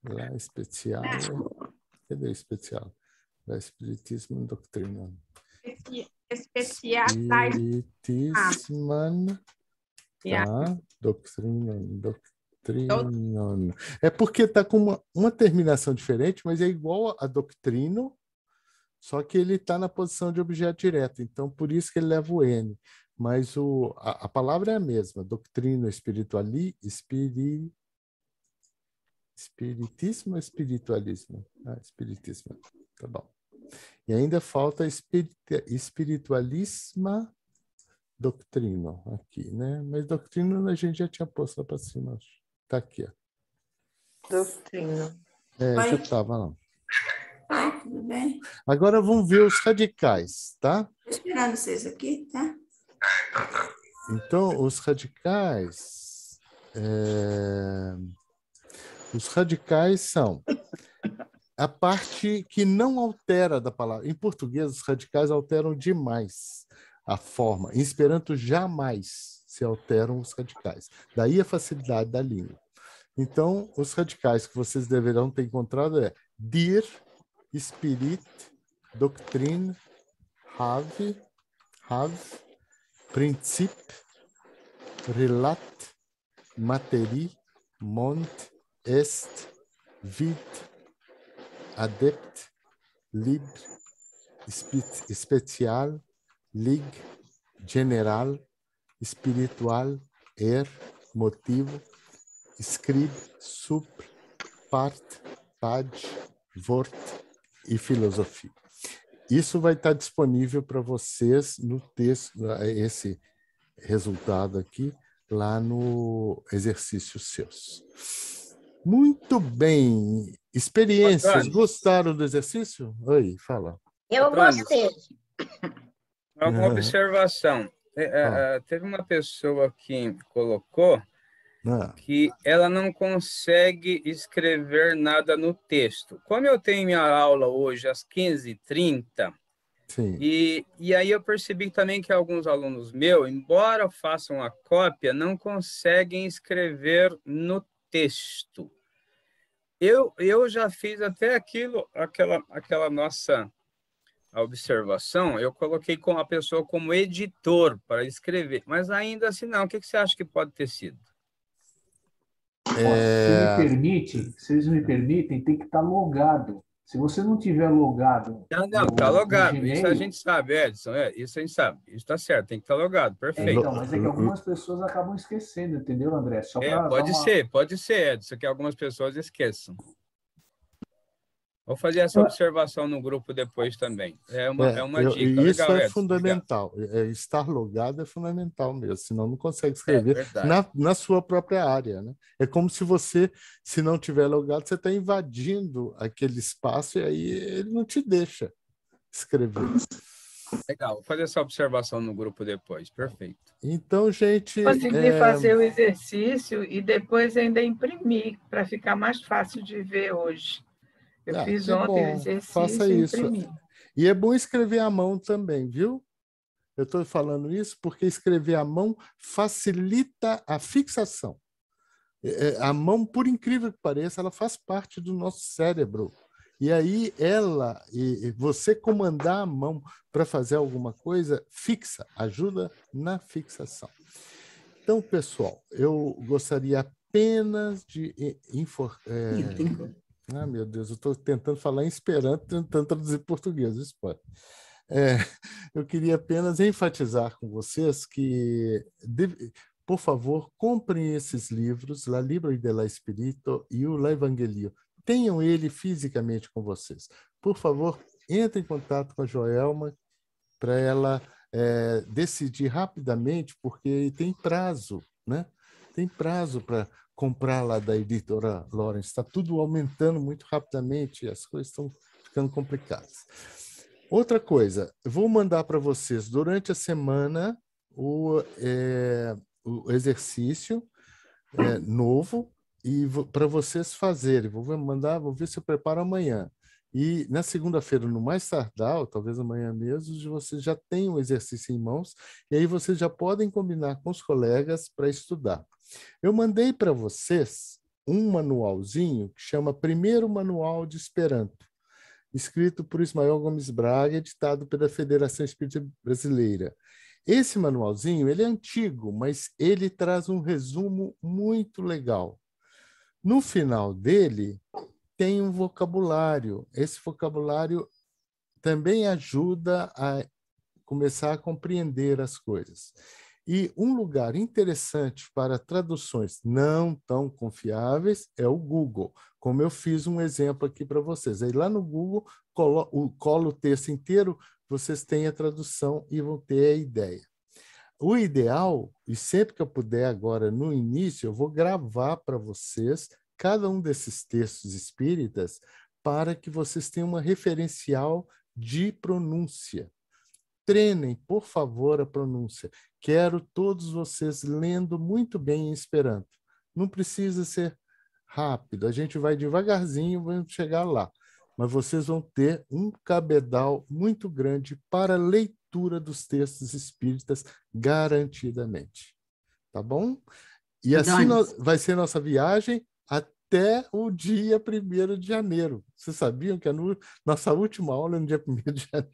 Lá especial. Cadê o especial? La spiritisman doctrinum. Spiritisman. Tá? Doctrinum. É porque está com uma terminação diferente, mas é igual a doctrino, só que ele está na posição de objeto direto. Então, por isso que ele leva o N. Mas a palavra é a mesma. Doctrino espirituali, Espiritismo ou espiritualismo? Espiritismo. Tá bom. E ainda falta espiritualismo doutrino aqui, né? Mas doutrino a gente já tinha posto lá para cima, acho. Tá aqui, ó. Doutrino. Já estava lá. Oi, tudo bem? Agora vamos ver os radicais, tá? Estou esperando vocês aqui, tá? Então, os radicais são a parte que não altera da palavra. Em português, os radicais alteram demais a forma. Em Esperanto, jamais se alteram os radicais. Daí a facilidade da língua. Então, os radicais que vocês deverão ter encontrado é dir, spirit, doctrine, have, princip, relat, materi, mont, est, vid, adept, libre, especial, lig, general, espiritual, motivo, scrib, supr, part, pag, vort e filosofia. Isso vai estar disponível para vocês no texto, esse resultado aqui, lá no exercício seus. Muito bem. Experiências. Gostaram do exercício? Oi, fala. Eu gostei. Uma observação. Teve uma pessoa que colocou que ela não consegue escrever nada no texto. Como eu tenho minha aula hoje às 15h30, e aí eu percebi também que alguns alunos meus, embora façam a cópia, não conseguem escrever no texto. Eu já fiz até aquela nossa observação, eu coloquei com a pessoa como editor para escrever, mas ainda assim não. O que você acha que pode ter sido? Se vocês me permitem, tem que estar logado. Se você não tiver logado... Não, está logado. Isso a gente sabe, Edson. Isso a gente sabe. Isso está certo, tem que estar logado. Perfeito. Então, mas é que algumas pessoas acabam esquecendo, entendeu, André? Só pode ser, Edson, que algumas pessoas esqueçam. Vou fazer essa observação no grupo depois também. É uma dica. Isso legal, é Edson, fundamental. Estar logado é fundamental mesmo, senão não consegue escrever na sua própria área, né? É como se você, se não tiver logado, você está invadindo aquele espaço e aí ele não te deixa escrever. Legal, vou fazer essa observação no grupo depois. Perfeito. Então, gente... Consegui fazer o exercício e depois ainda imprimir, para ficar mais fácil de ver hoje. Eu fiz ontem o exercício faça e isso. imprimi. E é bom escrever à mão também, viu? Eu estou falando isso porque escrever à mão facilita a fixação. A mão, por incrível que pareça, ela faz parte do nosso cérebro. E aí você comandar a mão para fazer alguma coisa, fixa, ajuda na fixação. Então, pessoal, eu gostaria apenas de meu Deus, eu estou tentando falar em Esperanto, tentando traduzir em português, isso pode. Eu queria apenas enfatizar com vocês que, por favor, comprem esses livros, La Libro de la Espírito e o La Evangelio. Tenham ele fisicamente com vocês. Por favor, entre em contato com a Joelma para ela decidir rapidamente, porque tem prazo, né? Tem prazo para comprar lá da editora Lawrence. Está tudo aumentando muito rapidamente, as coisas estão ficando complicadas. Outra coisa, vou mandar para vocês durante a semana o exercício novo e para vocês fazerem. Vou ver se eu preparo amanhã. E na segunda-feira, no mais tardar, ou talvez amanhã mesmo, vocês já têm o exercício em mãos e aí vocês já podem combinar com os colegas para estudar. Eu mandei para vocês um manualzinho que chama Primeiro Manual de Esperanto, escrito por Ismael Gomes Braga, editado pela Federação Espírita Brasileira. Esse manualzinho, ele é antigo, mas ele traz um resumo muito legal. No final dele, tem um vocabulário. Esse vocabulário também ajuda a começar a compreender as coisas. E um lugar interessante para traduções não tão confiáveis é o Google, como eu fiz um exemplo aqui para vocês. Aí lá no Google, colo o texto inteiro, vocês têm a tradução e vão ter a ideia. O ideal, e sempre que eu puder agora no início, eu vou gravar para vocês cada um desses textos espíritas para que vocês tenham uma referencial de pronúncia. Treinem, por favor, a pronúncia. Quero todos vocês lendo muito bem em Esperanto. Não precisa ser rápido, a gente vai devagarzinho, vamos chegar lá. Mas vocês vão ter um cabedal muito grande para a leitura dos textos espíritas, garantidamente. Tá bom? E assim vai ser nossa viagem até o dia 1º de janeiro. Vocês sabiam que nossa última aula é no dia 1º de janeiro?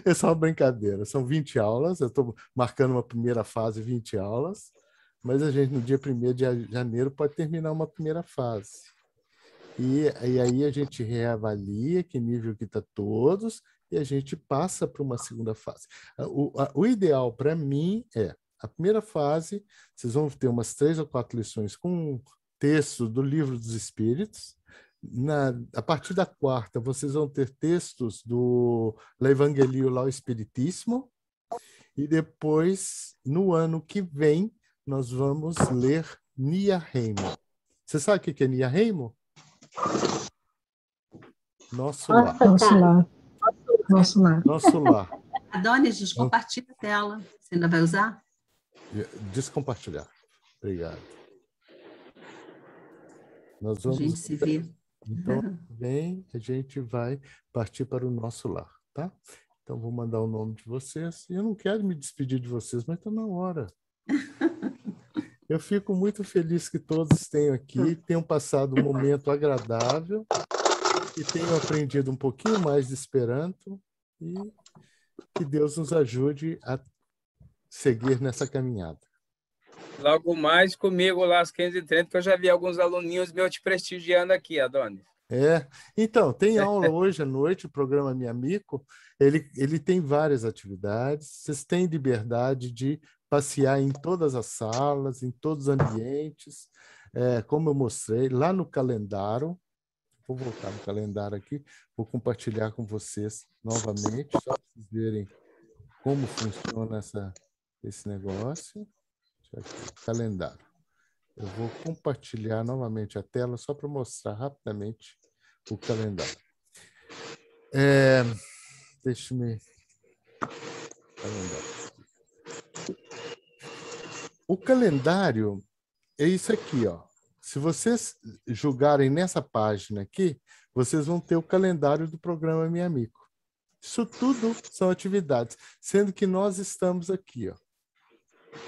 É só uma brincadeira. São 20 aulas. Eu estou marcando uma primeira fase, 20 aulas. Mas a gente, no dia 1º de janeiro, pode terminar uma primeira fase. E aí a gente reavalia que nível que está todos e a gente passa para uma segunda fase. O ideal para mim é a primeira fase, vocês vão ter umas 3 ou 4 lições com texto do Livro dos Espíritos. A partir da 4ª, vocês vão ter textos do Evangelho lá, o Espiritismo. E depois, no ano que vem, nós vamos ler Nia Heimo. Você sabe o que é Nia Heimo? Nosso lar. Nosso lar. Nosso lar. Nosso lar. Adonis, descompartilha a tela. Você ainda vai usar? Descompartilhar. Obrigado. Nós vamos... A gente se vê. Então, bem, a gente vai partir para o nosso lar, tá? Então, vou mandar o nome de vocês. Eu não quero me despedir de vocês, mas está na hora. Eu fico muito feliz que todos tenham aqui, tenham passado um momento agradável e tenham aprendido um pouquinho mais de Esperanto e que Deus nos ajude a seguir nessa caminhada. Logo mais comigo lá às 15h30, que eu já vi alguns aluninhos meus te prestigiando aqui, Adonis. Então, tem aula hoje à noite, o programa Minha Amigo, ele tem várias atividades, vocês têm liberdade de passear em todas as salas, em todos os ambientes, como eu mostrei, lá no calendário, vou voltar no calendário aqui, vou compartilhar com vocês novamente, só para vocês verem como funciona esse negócio. Aqui, calendário. Eu vou compartilhar novamente a tela só para mostrar rapidamente o calendário. Deixa-me... O calendário é isso aqui, ó. Se vocês julgarem nessa página aqui, vocês vão ter o calendário do programa Minha Amigo. Isso tudo são atividades, sendo que nós estamos aqui, ó,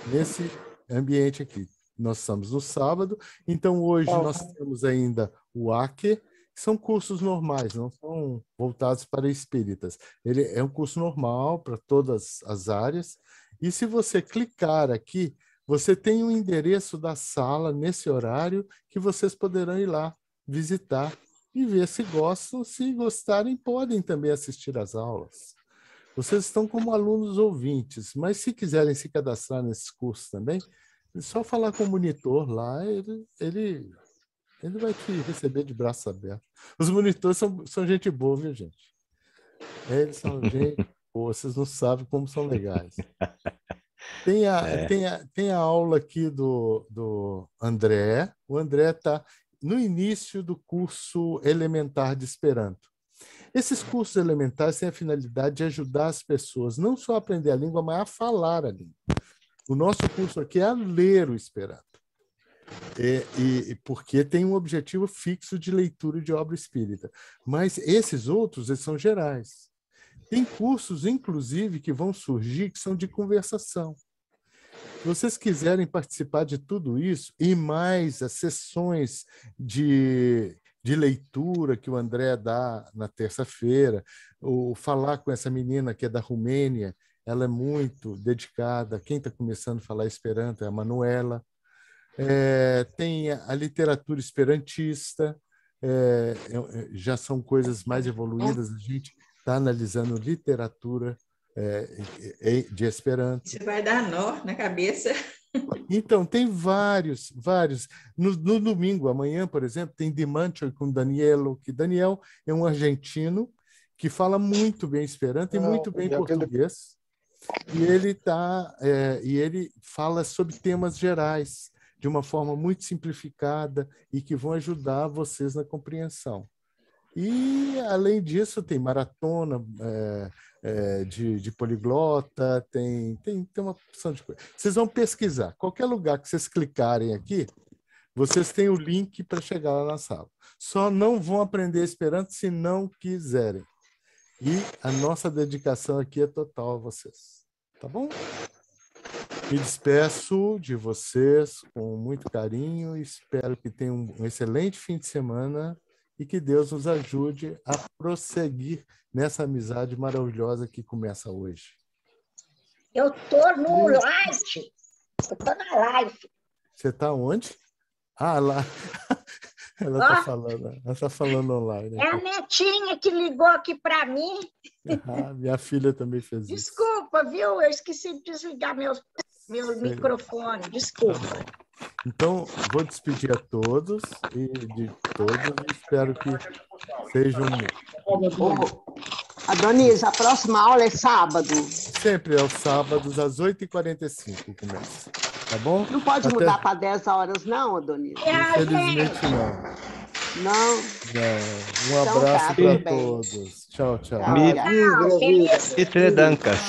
nesse ambiente aqui. Nós estamos no sábado, então hoje nós temos ainda o AQE, que são cursos normais, não são voltados para espíritas. Ele é um curso normal para todas as áreas, e se você clicar aqui, você tem um endereço da sala nesse horário que vocês poderão ir lá visitar e ver se gostam. Se gostarem, podem também assistir às aulas. Vocês estão como alunos ouvintes, mas se quiserem se cadastrar nesses cursos também, é só falar com o monitor lá, ele vai te receber de braços abertos. Os monitores são gente boa, viu, gente? Eles são gente boa, vocês não sabem como são legais. Tem a aula aqui do André. O André está no início do curso elementar de Esperanto. Esses cursos elementares têm a finalidade de ajudar as pessoas não só a aprender a língua, mas a falar a língua. O nosso curso aqui é a ler o Esperanto. Porque tem um objetivo fixo de leitura de obra espírita. Mas esses outros, eles são gerais. Tem cursos, inclusive, que vão surgir que são de conversação. Se vocês quiserem participar de tudo isso, e mais as sessões de leitura que o André dá na terça-feira, ou falar com essa menina que é da Romênia, ela é muito dedicada. Quem está começando a falar Esperanto é a Manuela. Tem a literatura esperantista, já são coisas mais evoluídas. A gente está analisando literatura de Esperanto. Você vai dar nó na cabeça. Então, tem vários. No domingo, amanhã, por exemplo, tem Dimanche com Danielo, que Daniel é um argentino que fala muito bem Esperanto e muito bem português. E ele fala sobre temas gerais, de uma forma muito simplificada e que vão ajudar vocês na compreensão. E, além disso, tem maratona de poliglota, tem uma opção de coisa. Vocês vão pesquisar. Qualquer lugar que vocês clicarem aqui, vocês têm o link para chegar lá na sala. Só não vão aprender Esperanto se não quiserem. E a nossa dedicação aqui é total a vocês. Tá bom? Me despeço de vocês com muito carinho. Espero que tenham um excelente fim de semana e que Deus nos ajude a prosseguir nessa amizade maravilhosa que começa hoje. Eu tô no live. Eu tô na live. Você está onde? Ah, lá. Ela está falando online. É a netinha que ligou aqui para mim. Minha filha também fez isso. Desculpa, viu? Eu esqueci de desligar meu microfone. Desculpa. Então, vou despedir a todos e espero que sejam... Adonis, a próxima aula é sábado? Sempre aos sábados, às 8h45 começa. Tá bom? Não pode mudar para 10 horas, não, Adonis? Infelizmente, não. Não? Um abraço para todos. Tchau, tchau. Dankas.